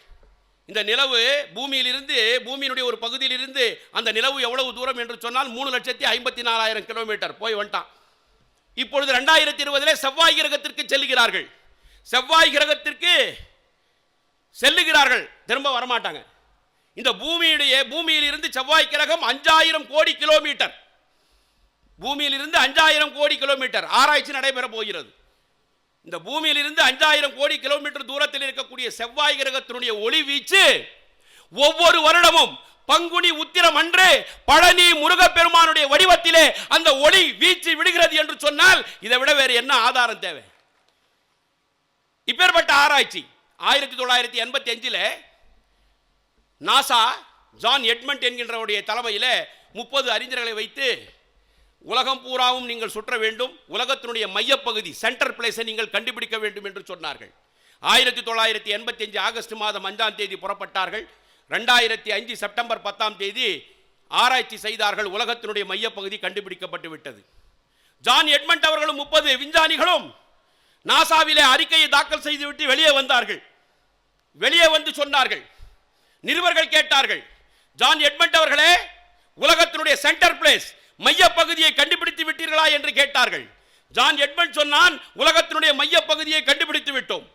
இந்த நிலவு பூமியிலிருந்து, பூமியினுடைய ஒரு பகுதியிலிருந்து அந்த நிலவு எவ்வளவு தூரம் என்று சொன்னால் 3,54,000 கிலோமீட்டர் போய் வந்துட்டான். இப்பொழுது 2020 செவ்வாய் கிரகத்திற்கு செல்லுகிறார்கள். செவ்வாய் கிரகத்திற்கு செல்லுகிறார்கள், திரும்ப வரமாட்டாங்க. இந்த பூமியிலிருந்து செவ்வாய் கிரகம் 5000 கோடி கிலோமீட்டர், பூமியிலிருந்து 5000 கோடி கிலோமீட்டர் ஆராய்ச்சி நடைபெற போகிறது. இந்த பூமியிலிருந்து 5000 கோடி கிலோமீட்டர் தூரத்தில் இருக்கக்கூடிய செவ்வாய் கிரகத்தினுடைய ஒளி வீச்சு ஒவ்வொரு வருடமும் பங்குனி உத்திரம் அன்று பழனி முருகப்பெருமானுடைய வடிவத்திலே அந்த ஒளி வீச்சு விடுகிறது என்று சொன்னால் இதை விட வேறு என்ன ஆதாரம் தேவை? இப்பேற்பட்ட ஆராய்ச்சி 1985 நாசா ஜான் எட்மண்ட் என்கின்றவருடைய தலைமையில் 30 அறிஞர்களை வைத்து உலகம் பூராவும் நீங்கள் சுற்ற வேண்டும், உலகத்தினுடைய மையப்பகுதி சென்டர் பிளேஸை நீங்கள் கண்டுபிடிக்க வேண்டும் என்று சொன்னார்கள். 1985 ஆகஸ்ட் மாதம் 5ஆம் தேதி புறப்பட்டார்கள். 2005 செப்டம்பர் 10ஆம் தேதி ஆராய்ச்சி செய்தார்கள். உலகத்தினுடைய மையப்பகுதி கண்டுபிடிக்கப்பட்டு விட்டது. ஜான் எட்மண்ட் அவர்களும் 30 விஞ்ஞானிகளும் நாசாவிலே அறிக்கையை தாக்கல் செய்துவிட்டு வெளியே வந்தார்கள். வெளியே வந்து சொன்னார்கள். நிருபர்கள் கேட்டார்கள், ஜான் எட்மண்ட் அவர்களே, உலகத்தினுடைய சென்டர் பிளேஸ் மையப்பகுதியை கண்டுபிடித்து விட்டீர்களா என்று கேட்டார்கள். ஜான் எட்மண்ட் சொன்னான், உலகத்தினுடைய மையப்பகுதியை கண்டுபிடித்து விட்டோம்.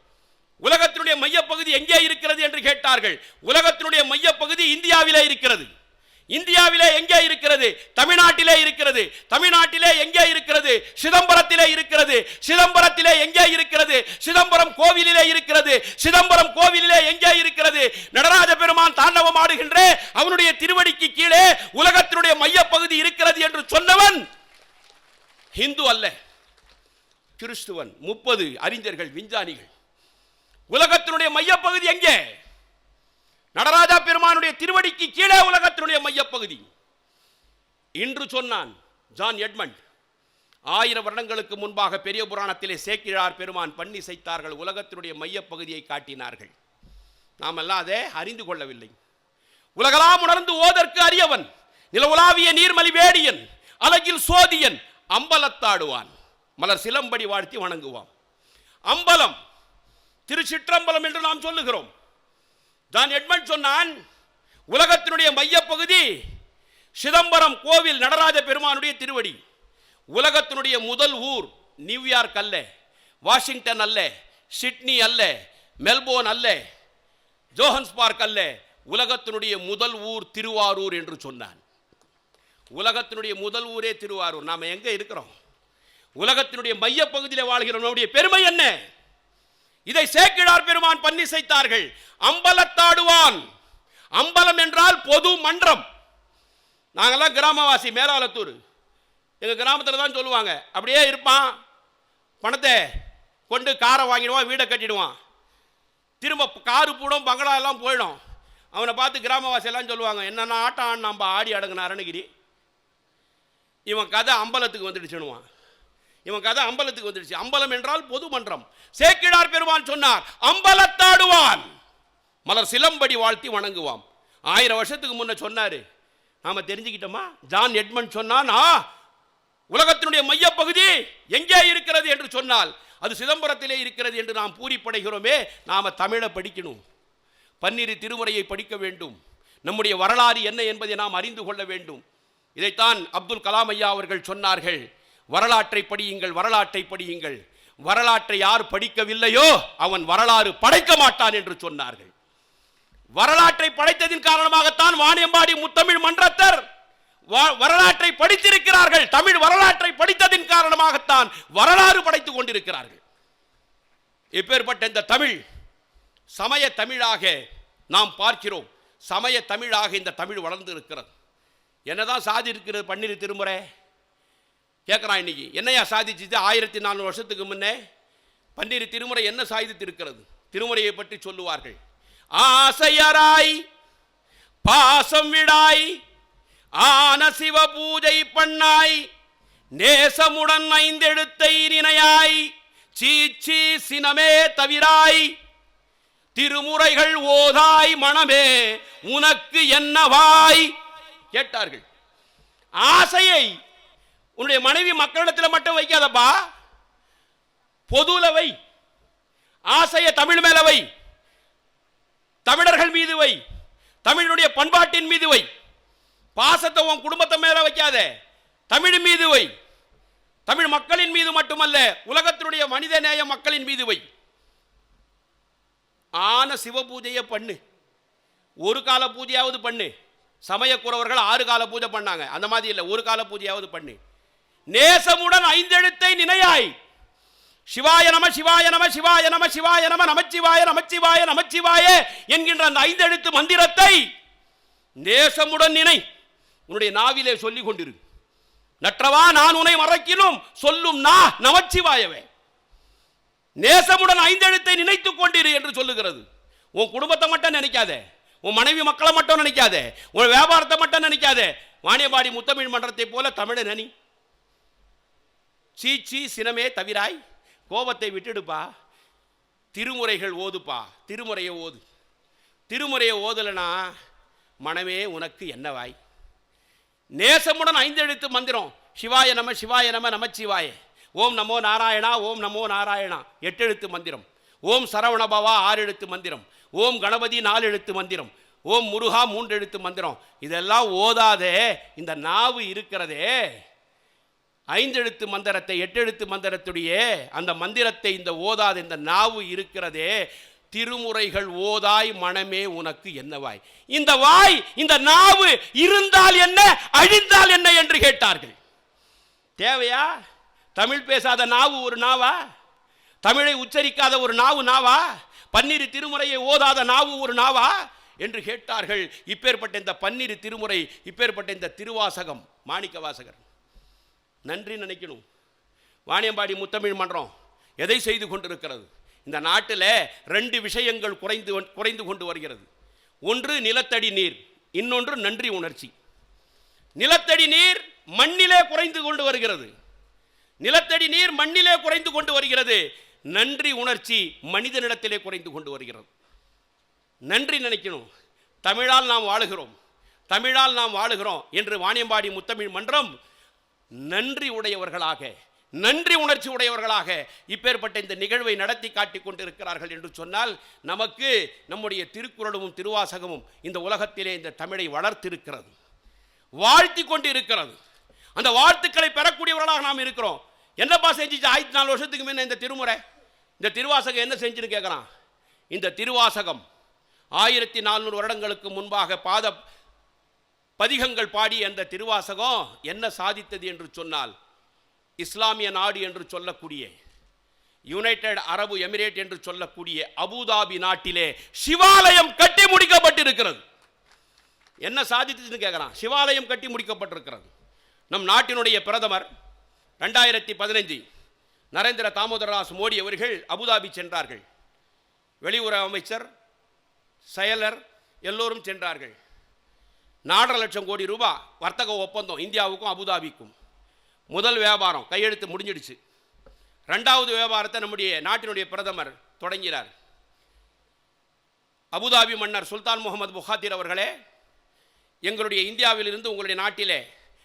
உலகத்தினுடைய மையப்பகுதி எங்கே இருக்கிறது என்று கேட்டார்கள். உலகத்தினுடைய மையப்பகுதி இந்தியாவிலே இருக்கிறது. இந்தியாவிலே எங்கே இருக்கிறது? தமிழ்நாட்டிலே இருக்கிறது. தமிழ்நாட்டிலே எங்கே இருக்கிறது? சிதம்பரத்திலே இருக்கிறது. சிதம்பரத்திலே எங்கே இருக்கிறது? சிதம்பரம் கோவிலிலே இருக்கிறது. சிதம்பரம் கோவிலிலே எங்கே இருக்கிறது? நடராஜ பெருமான் தாண்டவம் ஆடுகின்ற அவனுடைய திருவடிக்கு கீழே உலகத்தினுடைய மையப்பகுதி இருக்கிறது என்று சொன்னவன் இந்து அல்ல, கிறிஸ்துவன். 30 அறிஞர்கள், விஞ்ஞானிகள். உலகத்தினுடைய மையப்பகுதி எங்கே? நடராஜா பெருமானுடைய திருவடிக்கு கீழே உலகத்தினுடைய மையப்பகுதி இன்று சொன்னான் ஜான் எட்மண்ட். 1000 வருடங்களுக்கு முன்பாக பெரிய புராணத்திலே சேக்கிழார் பெருமான் பண்ணி செய்தார்கள். உலகத்தினுடைய மையப்பகுதியை காட்டினார்கள். நாம் எல்லாம் அதை அறிந்து கொள்ளவில்லை. உலகலாம் உணர்ந்து ஓதற்கு அறியவன், நிலவுலாவிய நீர்மலி வேடியன், அழகில் சோதியன், அம்பலத்தாடுவான், மலர் சிலம்படி வாழ்த்தி வணங்குவான். அம்பலம், திருச்சிற்றம்பலம் என்று நாம் சொல்லுகிறோம். ஜான் எட்மண்ட் சொன்னான், உலகத்தினுடைய மையப்பகுதி சிதம்பரம் கோவில், நடராஜ பெருமானுடைய திருவடி. உலகத்தினுடைய முதல் ஊர் நியூயார்க் அல்ல, வாஷிங்டன் அல்ல, சிட்னி அல்ல, மெல்போர்ன் அல்ல, ஜோஹன்ஸ்பர்க் அல்ல, உலகத்தினுடைய முதல் ஊர் திருவாரூர் என்று சொன்னான். உலகத்தினுடைய முதல் ஊரே திருவாரூர். நாம எங்க இருக்கிறோம்? உலகத்தினுடைய மையப்பகுதியில் வாழ்கிறோம். நம்முடைய பெருமை என்ன? இதை சேக்கிழார் பெருமான் பண்ணி செய்தார்கள். அம்பலத்தாடுவான். அம்பலம் என்றால் பொது மன்றம். நாங்கெல்லாம் கிராமவாசி, மேலாளத்தூர், எங்க கிராமத்தில் தான் சொல்லுவாங்க. அப்படியே இருப்பான், பணத்தை கொண்டு காரை வாங்கிடுவான், வீடை கட்டிடுவான், திரும்ப காரு பூடும், பங்களா எல்லாம் போயிடும். அவனை பார்த்து கிராமவாசி எல்லாம் சொல்லுவாங்க, என்னென்ன ஆட்டம் நம்ம ஆடி அடங்கின அருணகிரி, இவன் கதை அம்பலத்துக்கு வந்துடுச்சுன்னுவான். இவன் கதை அம்பலத்துக்கு வந்துடுச்சு. அம்பலம் என்றால் பொது மன்றம். சேக்கிழார் பெருமான் சொன்னார், அம்பலத்தாடுவான் மலர் சிலம்படி வாழ்த்தி வணங்குவான். 1000 வருஷத்துக்கு முன்ன சொன்னாரு. நாம தெரிஞ்சுக்கிட்டோமா? ஜான் எட்மண்ட் சொன்னான், உலகத்தினுடைய மையப்பகுதி எங்கே இருக்கிறது என்று சொன்னால் அது சிதம்பரத்திலே இருக்கிறது என்று நாம் பூரிப்படைகிறோமே. நாம தமிழை படிக்கணும், பன்னிரு திருமுறையை படிக்க வேண்டும், நம்முடைய வரலாறு என்ன என்பதை நாம் அறிந்து கொள்ள வேண்டும். இதைத்தான் அப்துல் கலாம் ஐயா அவர்கள் சொன்னார்கள், வரலாற்றை படியுங்கள், வரலாற்றை படியுங்கள். வரலாற்றை யார் படிக்கவில்லையோ அவன் வரலாறு படைக்க மாட்டான் என்று சொன்னார்கள். வரலாற்றை படைத்ததின் காரணமாகத்தான் வாணியம்பாடி முத்தமிழ் மன்றத்தர் வரலாற்றை படித்திருக்கிறார்கள். தமிழ் வரலாற்றை படித்ததின் காரணமாகத்தான் வரலாறு படைத்துக் கொண்டிருக்கிறார்கள். இப்பேற்பட்ட இந்த தமிழ் சமய தமிழாக நாம் பார்க்கிறோம். சமய தமிழாக இந்த தமிழ் வளர்ந்து இருக்கிறது. என்னதான் சாதி இருக்கிறது பன்னிரு திருமுறை கேட்குறான். இன்னைக்கு என்னையா சாதிச்சுது? 1400 வருஷத்துக்கு முன்னே பன்னிரு திருமுறை என்ன சாதித்து இருக்கிறது? திருமுறையை பற்றி சொல்லுவார்கள். ஆசையராய் பாசம் விடாய் ஆன சிவ பூஜை பண்ணாய் நேசமுடன் 5 எழுத்தை நினையாய் சீச்சி சினமே தவிராய் திருமுறைகள் ஓதாய் மனமே உனக்கு என்னவாய் கேட்டார்கள். ஆசையை உன்னுடைய மனைவி மக்களிடத்தில் மட்டும் வைக்காதப்பா, பொதுல வை. ஆசையை தமிழ் மேல வை, தமிழர்கள் மீது வை, தமிழுடைய பண்பாட்டின் மீது வை. பாசத்தை உன் குடும்பத்தை மேல வைக்காத, தமிழ் மீது வை. தமிழ் மக்களின் மீது மட்டுமல்ல, உலகத்தினுடைய மனித நேய மக்களின் மீது வை. ஆன சிவ பூஜையை பண்ணு, ஒரு கால பூஜையாவது பண்ணு. சமயக்குறவர்கள் 6 கால பூஜை பண்ணாங்க, அந்த மாதிரி இல்லை, ஒரு கால பூஜையாவது பண்ணு. நேசமுடன் 5 எழுத்தை நினையாய். சிவாய நம சிவாய நம சிவாய நம சிவாய நம நமச்சிவாய நமச்சிவாய நமச்சிவாய என்கின்ற அந்த 5 எழுத்து மந்திரத்தை நேசமுடன் நினை. உன்னுடைய நாவிலே சொல்லிக் கொண்டிரு. நற்றவா நான் உன்னை மறக்கினும் சொல்லும் நா நமச்சிவாயவே. நேசமுடன் 5 எழுத்தை நினைத்துக் கொண்டிரு என்று சொல்லுகிறது. உன் குடும்பத்தை மட்டும் நினைக்காத, உன் மனைவி மக்களை மட்டும் நினைக்காத, உன் வியாபாரத்தை மட்டும் நினைக்காத. வாணியம்பாடி முத்தமிழ் மன்றத்தை போல தமிழை நனி. சீச்சி சினமே தவிராய், கோபத்தை விட்டுடுப்பா, திருமுறைகள் ஓதுப்பா, திருமுறையை ஓது. திருமுறையை ஓதலனா மனமே உனக்கு என்னவாய். நேசமுடன் 5 எழுத்து மந்திரம். சிவாய நம சிவாய நம நமச்சிவாய, ஓம் நமோ நாராயணா ஓம் நமோ நாராயணா 8 எழுத்து மந்திரம். ஓம் சரவணபவா 6 எழுத்து மந்திரம். ஓம் கணபதி 4 எழுத்து மந்திரம். ஓம் முருகா 3 எழுத்து மந்திரம். இதெல்லாம் ஓதாதே இந்த நாவு இருக்கிறதே, 5 எழுத்து மந்திரத்தை 8 எழுத்து மந்திரத்துடைய அந்த மந்திரத்தை இந்த ஓதாத இந்த நாவு இருக்கிறதே, திருமுறைகள் ஓதாய் மனமே உனக்கு என்னவாய். இந்த வாய் இந்த நாவு இருந்தால் என்ன அழிந்தால் என்ன என்று கேட்டார்கள். தேவையா? தமிழ் பேசாத நாவு ஒரு நாவா? தமிழை உச்சரிக்காத ஒரு நாவு நாவா? பன்னிரு திருமுறையை ஓதாத நாவு ஒரு நாவா என்று கேட்டார்கள். இப்பேற்பட்ட இந்த பன்னிரு திருமுறை, இப்பேற்பட்ட இந்த திருவாசகம், மாணிக்க வாசகர் நன்றி நினைக்கணும். வாணியம்பாடி முத்தமிழ் மன்றம் எதை செய்து கொண்டிருக்கிறது? இந்த நாட்டில் 2 விஷயங்கள் குறைந்து கொண்டு வருகிறது. ஒன்று நிலத்தடி நீர், இன்னொன்று நன்றி உணர்ச்சி. நிலத்தடி நீர் மண்ணிலே குறைந்து கொண்டு வருகிறது. நிலத்தடி நீர் மண்ணிலே குறைந்து கொண்டு வருகிறது. நன்றி உணர்ச்சி மனிதனிடத்திலே குறைந்து கொண்டு வருகிறது. நன்றி நினைக்கணும். தமிழால் நாம் வாழுகிறோம், தமிழால் நாம் வாழுகிறோம் என்று வாணியம்பாடி முத்தமிழ் மன்றம் நன்றி உடையவர்களாக, நன்றி உணர்ச்சி உடையவர்களாக இப்பேற்பட்ட இந்த நிகழ்வை நடத்தி காட்டிக் கொண்டிருக்கிறார்கள் என்று சொன்னால் நமக்கு நம்முடைய திருக்குறளும் திருவாசகமும் இந்த உலகத்திலே இந்த தமிழை வளர்த்திருக்கிறது, வாழ்த்தி கொண்டு இருக்கிறது. அந்த வாழ்த்துக்களை பெறக்கூடியவர்களாக நாம் இருக்கிறோம். என்னப்பா செஞ்சிச்சு 1400 வருஷத்துக்கு முன்ன இந்த திருமுறை, இந்த திருவாசகம் என்ன செஞ்சுன்னு கேட்குறான். இந்த திருவாசகம் 1400 வருடங்களுக்கு முன்பாக பதிகங்கள் பாடிய அந்த திருவாசகம் என்ன சாதித்தது என்று சொன்னால், இஸ்லாமிய நாடு என்று சொல்லக்கூடிய, யுனைடெட் அரபு எமிரேட் என்று சொல்லக்கூடிய அபுதாபி நாட்டிலே சிவாலயம் கட்டி முடிக்கப்பட்டிருக்கிறது. என்ன சாதித்ததுன்னு கேட்குறான். சிவாலயம் கட்டி முடிக்கப்பட்டிருக்கிறது. நம் நாட்டினுடைய பிரதமர் 2015 நரேந்திர தாமோதரதாஸ் மோடி அவர்கள் அபுதாபி சென்றார்கள். வெளியுறவு அமைச்சர், செயலர் எல்லோரும் சென்றார்கள். 4.5 லட்சம் கோடி ரூபாய் வர்த்தக ஒப்பந்தம் இந்தியாவுக்கும் அபுதாபிக்கும். முதல் வியாபாரம் கையெழுத்து முடிஞ்சிடுச்சு. 2வது வியாபாரத்தை நம்முடைய நாட்டினுடைய பிரதமர் தொடங்கினார். அபுதாபி மன்னர் சுல்தான் முகமது புகாதிர் அவர்களே, எங்களுடைய இந்தியாவிலிருந்து உங்களுடைய நாட்டிலே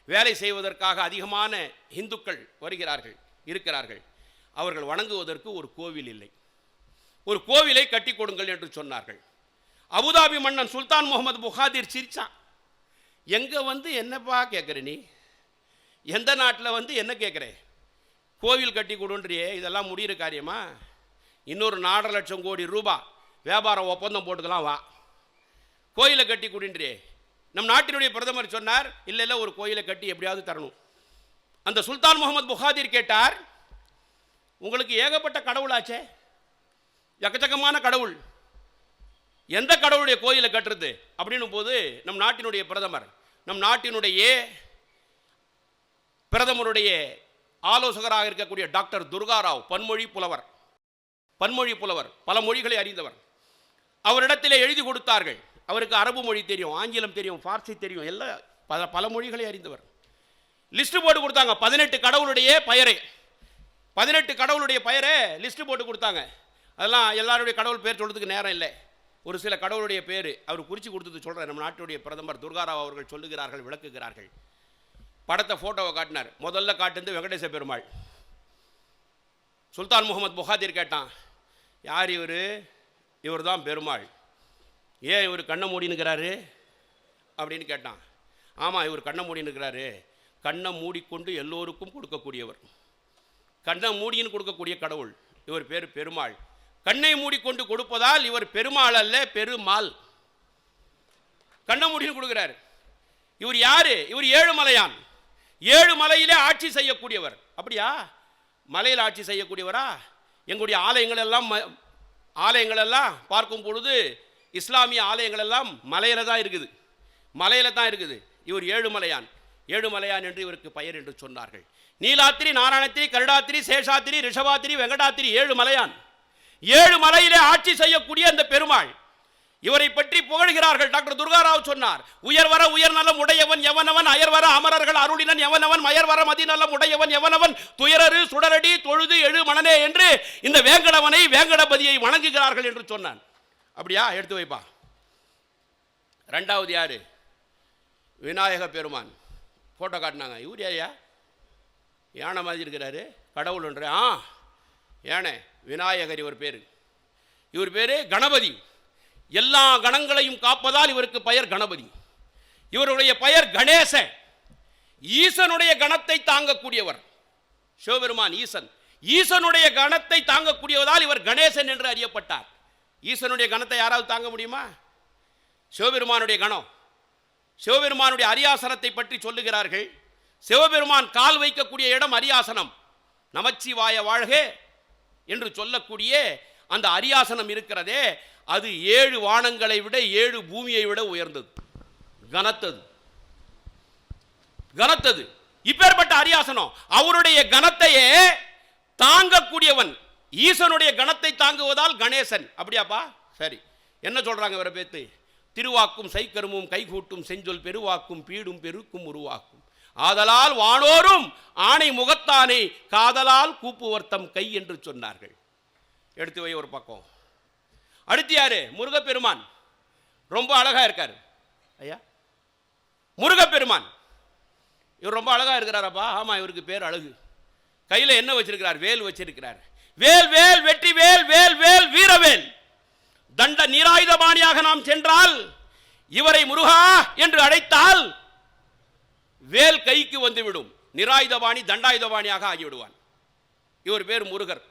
வேலை செய்வதற்காக அதிகமான இந்துக்கள் வருகிறார்கள் இருக்கிறார்கள். அவர்கள் வணங்குவதற்கு ஒரு கோவில் இல்லை, ஒரு கோவிலை கட்டி கொடுங்கள் என்று சொன்னார்கள். அபுதாபி மன்னன் சுல்தான் முகமது புகாதிர் சிரிச்சான். எங்கே வந்து என்னப்பா கேட்குற, நீ எந்த நாட்டில் வந்து என்ன கேட்குற, கோவில் கட்டி கொடுன்றியே, இதெல்லாம் முடிகிற காரியமா? இன்னொரு 4.5 லட்சம் கோடி ரூபாய் வியாபார ஒப்பந்தம் போட்டுக்கலாம், வா, கோயிலை கட்டி கொடுன்றியே. நம் நாட்டினுடைய பிரதமர் சொன்னார், இல்லை இல்லை, ஒரு கோயிலை கட்டி எப்படியாவது தரணும். அந்த சுல்தான் முகமது புகாதிர் கேட்டார், உங்களுக்கு ஏகப்பட்ட கடவுளாச்சே, எக்கச்சக்கமான கடவுள், எந்த கடவுளுடைய கோயிலை கட்டுறது அப்படின்னு போது நம் நாட்டினுடைய பிரதமர், நம் நாட்டினுடைய பிரதமருடைய ஆலோசகராக இருக்கக்கூடிய டாக்டர் துர்காராவ், பன்மொழி புலவர், பல மொழிகளை அறிந்தவர், அவரிடத்திலே எழுதி கொடுத்தார்கள். அவருக்கு அரபு மொழி தெரியும், ஆங்கிலம் தெரியும், பார்சி தெரியும், எல்லாம் பல மொழிகளை அறிந்தவர். லிஸ்ட் போட்டு கொடுத்தாங்க. 18 கடவுளுடைய பெயரை லிஸ்ட் போட்டு கொடுத்தாங்க. அதெல்லாம் எல்லாருடைய கடவுள் பேர் சொல்றதுக்கு நேரம் இல்லை. ஒரு சில கடவுளுடைய பேர் அவர் குறித்து கொடுத்தது சொல்கிறேன். நம்ம நாட்டுடைய பிரதமர் துர்காராவ் அவர்கள் சொல்லுகிறார்கள், விளக்குகிறார்கள். படத்தை ஃபோட்டோவை காட்டினார். முதல்ல காட்டுந்து வெங்கடேச பெருமாள். சுல்தான் முகமது புகாதிர் கேட்டான், யார் இவர்? இவர் தான் பெருமாள். ஏன் இவர் கண்ணை மூடினுக்கிறாரு அப்படின்னு கேட்டான். ஆமாம், இவர் கண்ணை மூடினுக்கிறாரு, கண்ணை மூடிக்கொண்டு எல்லோருக்கும் கொடுக்கக்கூடியவர், கண்ணை மூடின்னு கொடுக்கக்கூடிய கடவுள், இவர் பேர் பெருமாள். கண்ணை மூடிக்கொண்டு கொடுப்பதால் இவர் பெருமாள் அல்ல, பெருமாள். கண்ணை மூடின்னு கொடுக்கிறார். இவர் யாரு? இவர் ஏழுமலையான். 7 மலையிலே ஆட்சி செய்யக்கூடியவர். அப்படியா? மலையில் ஆட்சி செய்யக்கூடியவரா? எங்களுடைய ஆலயங்கள் எல்லாம் பார்க்கும் பொழுது இஸ்லாமிய ஆலயங்கள் எல்லாம் மலையில தான் இருக்குது. இவர் ஏழுமலையான் என்று இவருக்கு பெயர் என்று சொன்னார்கள். நீலாத்திரி, நாராயணத்திரி, கருடாத்திரி, சேஷாத்திரி, ரிஷபாத்திரி, வெங்கடாத்திரி, 7 மலையான். 7 மலையிலே ஆட்சி செய்யக்கூடிய அந்த பெருமாள், இவரை பற்றி புகழ்கிறார்கள். டாக்டர் துர்காராவ் சொன்னார், உயர்வர உயர்நலம் உடையவன் எவனவன், அயர்வர அமரர்கள் அருளினன் எவனவன், மயர்வர மதிநலம் உடையவன் எவனவன், துயரரு சுடரடி தொழுது எழு மனனே என்று இந்த வேங்கடவனை, வேங்கடபதியை வணங்குகிறார்கள் என்று சொன்னான். அப்படியா? எடுத்து வைப்பா. 2வது யாரு? விநாயக பெருமான். போட்டோ காட்டினாங்க. இவர் யாரையா? யானை மாதிரி இருக்கிறாரு, கடவுள் ஒன்று. யானை விநாயகர் இவர் பேர் கணபதி. எல்லா கணங்களையும் காப்பதால் இவருக்கு பெயர் கணபதி. இவருடைய பெயர் கணேசன். ஈசனுடைய கணத்தை தாங்கக்கூடியவர் சிவபெருமான். ஈசனுடைய கணத்தை தாங்கக்கூடியவதால் இவர் கணேசன் என்று அறியப்பட்டார். ஈசனுடைய கணத்தை யாராவது தாங்க முடியுமா? சிவபெருமானுடைய கணம். சிவபெருமானுடைய அரியாசனத்தை பற்றி சொல்லுகிறார்கள். சிவபெருமான் கால் வைக்கக்கூடிய இடம் அரியாசனம். நமச்சிவாய வாழ்க என்று சொல்லக்கூடிய அந்த அரியாசனம் இருக்கிறதே, அது 7 வானங்களை விட 7 பூமியை விட உயர்ந்தது, கனத்தது. இப்பேற்பட்ட அரியாசனம். அவருடைய கணத்தையே தாங்கக்கூடியவன். ஈசனுடைய கணத்தை தாங்குவதால் கணேசன். அப்படியாப்பா? சரி. என்ன சொல்றாங்க இவரை பேத்து? திருவாக்கும் சைக்கருமும் கைகூட்டும் செஞ்சொல் பெருவாக்கும் பீடும் பெருக்கும் உருவாக்கும் ஆதலால் வானோரும் ஆணை முகத்தானே காதலால் கூப்புவர்த்தம் கை என்று சொன்னார்கள். எடுத்து வை ஒரு பக்கம். அடுத்து யாரு? முருகப்பெருமான். ரொம்ப அழகா இருக்காரு. ஐயா, முருகப்பெருமான் இவர் ரொம்ப அழகா இருக்கிறாரப்பா. ஆமா, இவருக்கு பேர் அழகு. கையில என்ன வச்சிருக்கிறார்? வேல் வச்சிருக்கிறார். வேல் வேல் வெற்றி வேல், வேல் வேல் வீரவேல். தண்ட நீராயுதபாணியாக நாம் சென்றால், இவரை முருகா என்று அழைத்தால் வேல் கைக்கு வந்துவிடும். நிராயுதபாணி தண்டாயுதபாணியாக ஆகிவிடுவான். இவர் பேர் முருகர்.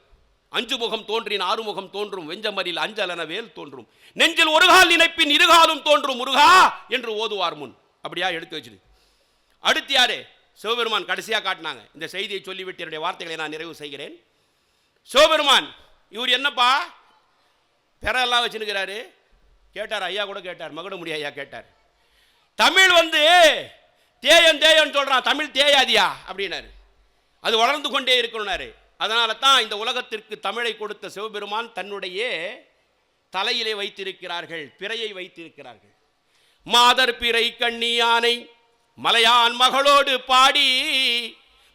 5 முகம் தோன்றின் 6 முகம் தோன்றும், வெஞ்சமரில் அஞ்சலன வேல் தோன்றும், நெஞ்சில் ஒரு கால் நினைப்பின் இருகாலும் தோன்றும் முருகா என்று ஓதுவார் முன். அப்படியா? எடுத்து வச்சிரு. அடுத்து யாரு? சிவபெருமான். கடைசியா காட்டினாங்க. இந்த செய்தியை சொல்லிவிட்டு என்னுடைய வார்த்தைகளை நான் நிறைவு செய்கிறேன். சிவபெருமான் இவர் என்னப்பா பெறெல்லாம் வச்சுருக்கிறாரு? கேட்டார். ஐயா கூட கேட்டார், மகுடமுடி ஐயா கேட்டார். தமிழ் தேயன் சொல்றான், தமிழ் தேயாதியா அப்படின்னாரு. அது வளர்ந்து கொண்டே இருக்கணும்னாரு. அதனால தான் இந்த உலகத்திற்கு தமிழை கொடுத்த சிவபெருமான் தன்னுடைய தலையிலே வைத்திருக்கிறார்கள், பிறையை வைத்திருக்கிறார்கள். மாதர் பிறை கண்ணியானை மலையான் மகளோடு பாடி,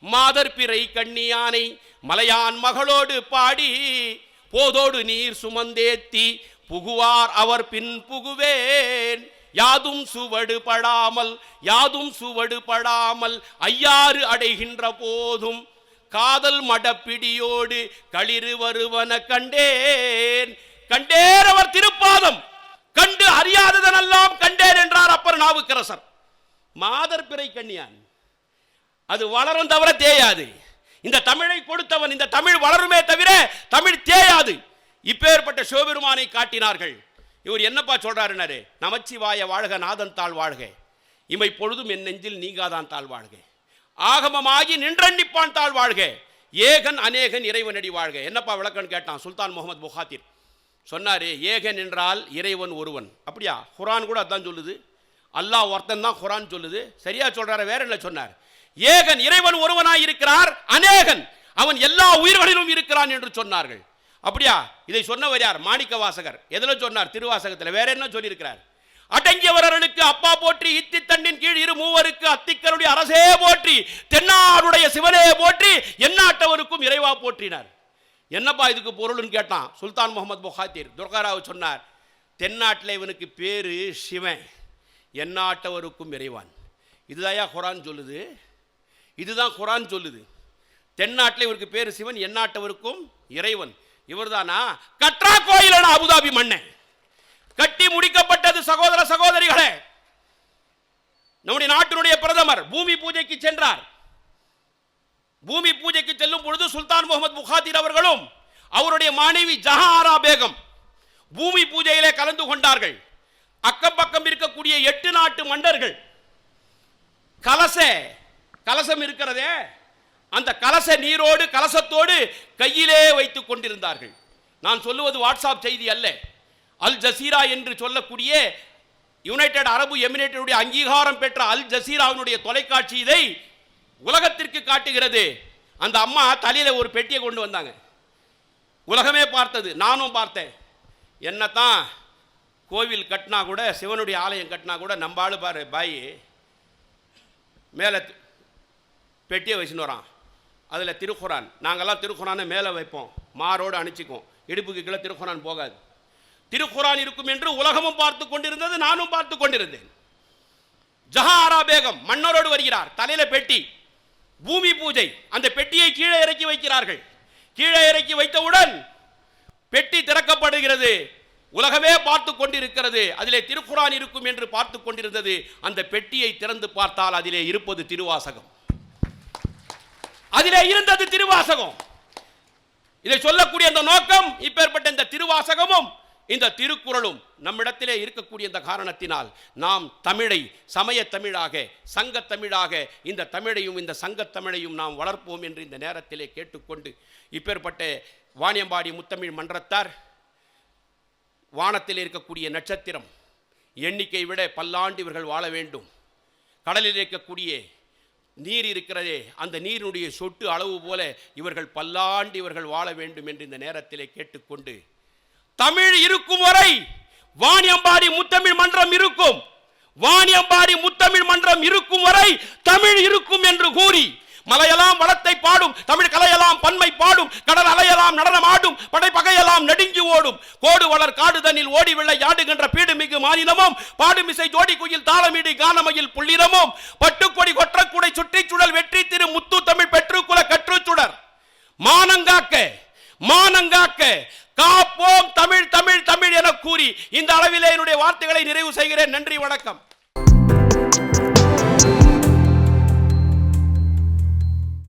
மாதர் பிறை கண்ணியானை மலையான் மகளோடு பாடி, போதோடு நீர் சுமந்தேத்தி புகுவார் அவர் பின் புகுவேன், யாதும் சுவடுபடாமல் யாதும் சுவடுபடாமல் ஐயாறு அடைகின்ற போதும் காதல் மடப்பிடியோடு களிறு வருவன கண்டேன். கண்டேன் அவர் திருப்பாதம், கண்டு அறியாததெல்லாம் கண்டேன் என்றார் அப்பர் நாவுக்கரசர். மாதர் பிறை கண்ணியான் அது வளரும் தவிர தேயாது. இந்த தமிழை கொடுத்தவன், இந்த தமிழ் வளருமே தவிர தமிழ் தேயாது. இப்பேற்பட்ட சிவபெருமானை காட்டினார்கள். இவர் என்னப்பா சொல்றாருன்னாரு, நமச்சிவாய வாழ்க நாதன் தாழ் வாழ்க, இமை பொழுதும் என் நெஞ்சில் நீங்காதான் தாழ் வாழ்க, ஆகமமாகி நின்றண்டிப்பான் தாழ் வாழ்க, ஏகன் அநேகன் இறைவனடி வாழ்க. என்னப்பா விளக்கன்னு கேட்டான் சுல்தான் முகமது புகாத்திர். சொன்னாரு, ஏகன் என்றால் இறைவன் ஒருவன். அப்படியா? குரான் கூட அதான் சொல்லுது, அல்லாஹ் ஒருத்தன் தான் குரான் சொல்லுது. சரியா சொல்றாரு, வேற என்ன சொன்னார்? ஏகன் இறைவன் ஒருவனாய் இருக்கிறார், அநேகன் அவன் எல்லா உயிர்களிலும் இருக்கிறான் என்று சொன்னார்கள். அப்படியா? இதை சொன்னவர் யார்? மாணிக்க வாசகர். எதுல சொன்னார்? திருவாசகத்தில். வேற என்ன சொல்லி இருக்கிறார்? அடங்கியவர்களுக்கு அப்பா போற்றி, இத்தி தண்டின் கீழ் இரு மூவருக்கு அத்திக்கருடைய அரசே போற்றி, தென்னாடுடைய சிவனே போற்றி, எந்நாட்டவருக்கும் இறைவா போற்றினார். என்னப்பா இதுக்கு பொருள்னு கேட்டான் சுல்தான் முகமது புகாத்திர். துர்காராவ் சொன்னார், தென்னாட்டில் இவனுக்கு பேரு சிவன், எந்நாட்டவருக்கும் இறைவான். இதுதான் குரான் சொல்லுது, இதுதான் குரான் சொல்லுது. தென்னாட்டில் இவருக்கு பேரு சிவன், எந்நாட்டவருக்கும் இறைவன். இவர்தானா? கற்றா கோயிலான அபுதாபி மண்ணை கட்டி முடிக்கப்பட்டது. சகோதர சகோதரிகளே, நம்முடைய நாட்டினுடைய பிரதமர் பூமி பூஜைக்கு சென்றார். பூமி பூஜைக்கு செல்லும் பொழுது சுல்தான் முகமது புகாத்திர் அவர்களும் அவருடைய மனைவி ஜஹாரா பேகம் பூமி பூஜையிலே கலந்து கொண்டார்கள். அக்கம் பக்கம் இருக்கக்கூடிய 8 நாட்டு மன்னர்கள் கலசம் இருக்கிறதே, அந்த கலச நீரோடு கலசத்தோடு கையிலே வைத்துக் கொண்டிருந்தார்கள். நான் சொல்லுவது வாட்ஸ்அப் செய்தி அல்ல, அல் ஜசீரா என்று சொல்லக்கூடிய யுனைடெட் அரபு எமிரேட்டுடைய அங்கீகாரம் பெற்ற அல் ஜசீராவினுடைய தொலைக்காட்சி இதை உலகத்திற்கு காட்டுகிறது. அந்த அம்மா தலையில ஒரு பெட்டியை கொண்டு வந்தாங்க, உலகமே பார்த்தது, நானும் பார்த்தேன். என்னத்தான் கோவில் கட்டினா கூட, சிவனுடைய ஆலயம் கட்டினா கூட, நம்பாளு பாரு பாய் மேலே பெட்டியை வச்சுன்னு வரான், அதில் திருக்குரான். நாங்கள்லாம் திருக்குரானை மேலே வைப்போம், மாரோடு அணிச்சிக்குவோம், இடுப்புக்கு கீழே திருக்குரான் போகாது. திருக்குரான் இருக்கும் என்று உலகமும் பார்த்து கொண்டிருந்தது, நானும் பார்த்து கொண்டிருந்தேன். ஜஹாரா பேகம் மன்னரோடு வருகிறார், தலையில பெட்டி, பூமி பூஜை. அந்த பெட்டியை கீழே இறக்கி வைக்கிறார்கள். கீழே இறக்கி வைத்தவுடன் பெட்டி திறக்கப்படுகிறது, உலகமே பார்த்து கொண்டிருக்கிறது. அதிலே திருக்குரான் இருக்கும் என்று பார்த்து கொண்டிருந்தது. அந்த பெட்டியை திறந்து பார்த்தால் அதிலே இருப்பது திருவாசகம், அதிலே இருந்தது திருவாசகம். இதை சொல்லக்கூடிய அந்த நோக்கம், இப்பேற்பட்ட இந்த திருவாசகமும் இந்த திருக்குறளும் நம்மிடத்திலே இருக்கக்கூடிய இந்த காரணத்தினால் நாம் தமிழை சமய தமிழாக, சங்க தமிழாக, இந்த தமிழையும் இந்த சங்க தமிழையும் நாம் வளர்ப்போம் என்று இந்த நேரத்திலே கேட்டுக்கொண்டு, இப்பேற்பட்ட வாணியம்பாடி முத்தமிழ் மன்றத்தார் வானத்தில் இருக்கக்கூடிய நட்சத்திரம் எண்ணிக்கை விட பல்லாண்டு இவர்கள் வாழ வேண்டும். கடலில் இருக்கக்கூடிய நீர் இருக்கிறதே, அந்த நீரினுடைய சொட்டு அளவு போல இவர்கள் பல்லாண்டு இவர்கள் வாழ வேண்டும் என்று இந்த நேரத்திலே கேட்டுக்கொண்டு, தமிழ் இருக்கும் வரை வாணியம்பாடி முத்தமிழ் மன்றம் இருக்கும், வாணியம்பாடி முத்தமிழ் மன்றம் இருக்கும் வரை தமிழ் இருக்கும் என்று கூறி, மலையெல்லாம் வளத்தை பாடும், தமிழ் கலையெல்லாம் பன்மை பாடும், கடல் அலையெல்லாம் நடனம் ஆடும், படைப்பகையெல்லாம் நடுங்கி ஓடும், கோடு வளர் காடுதனில் ஓடி வெள்ளை யாடுகின்ற பீடு மிகு மாநிலமும், பாடுமிசை ஜோடி குயில் தாளமீடி கானமையில் புள்ளிரமும், பட்டுக்கொடி கொற்றக்குடை சுற்றி சுழல் வெற்றி திரு முத்து தமிழ் பெற்றுக்குல கற்றுச்சுடர், மானங்காக்க மானங்காக்க காப்போம் தமிழ் தமிழ் தமிழ் என கூறி இந்த அளவிலே என்னுடைய வார்த்தைகளை நிறைவு செய்கிறேன். நன்றி, வணக்கம்.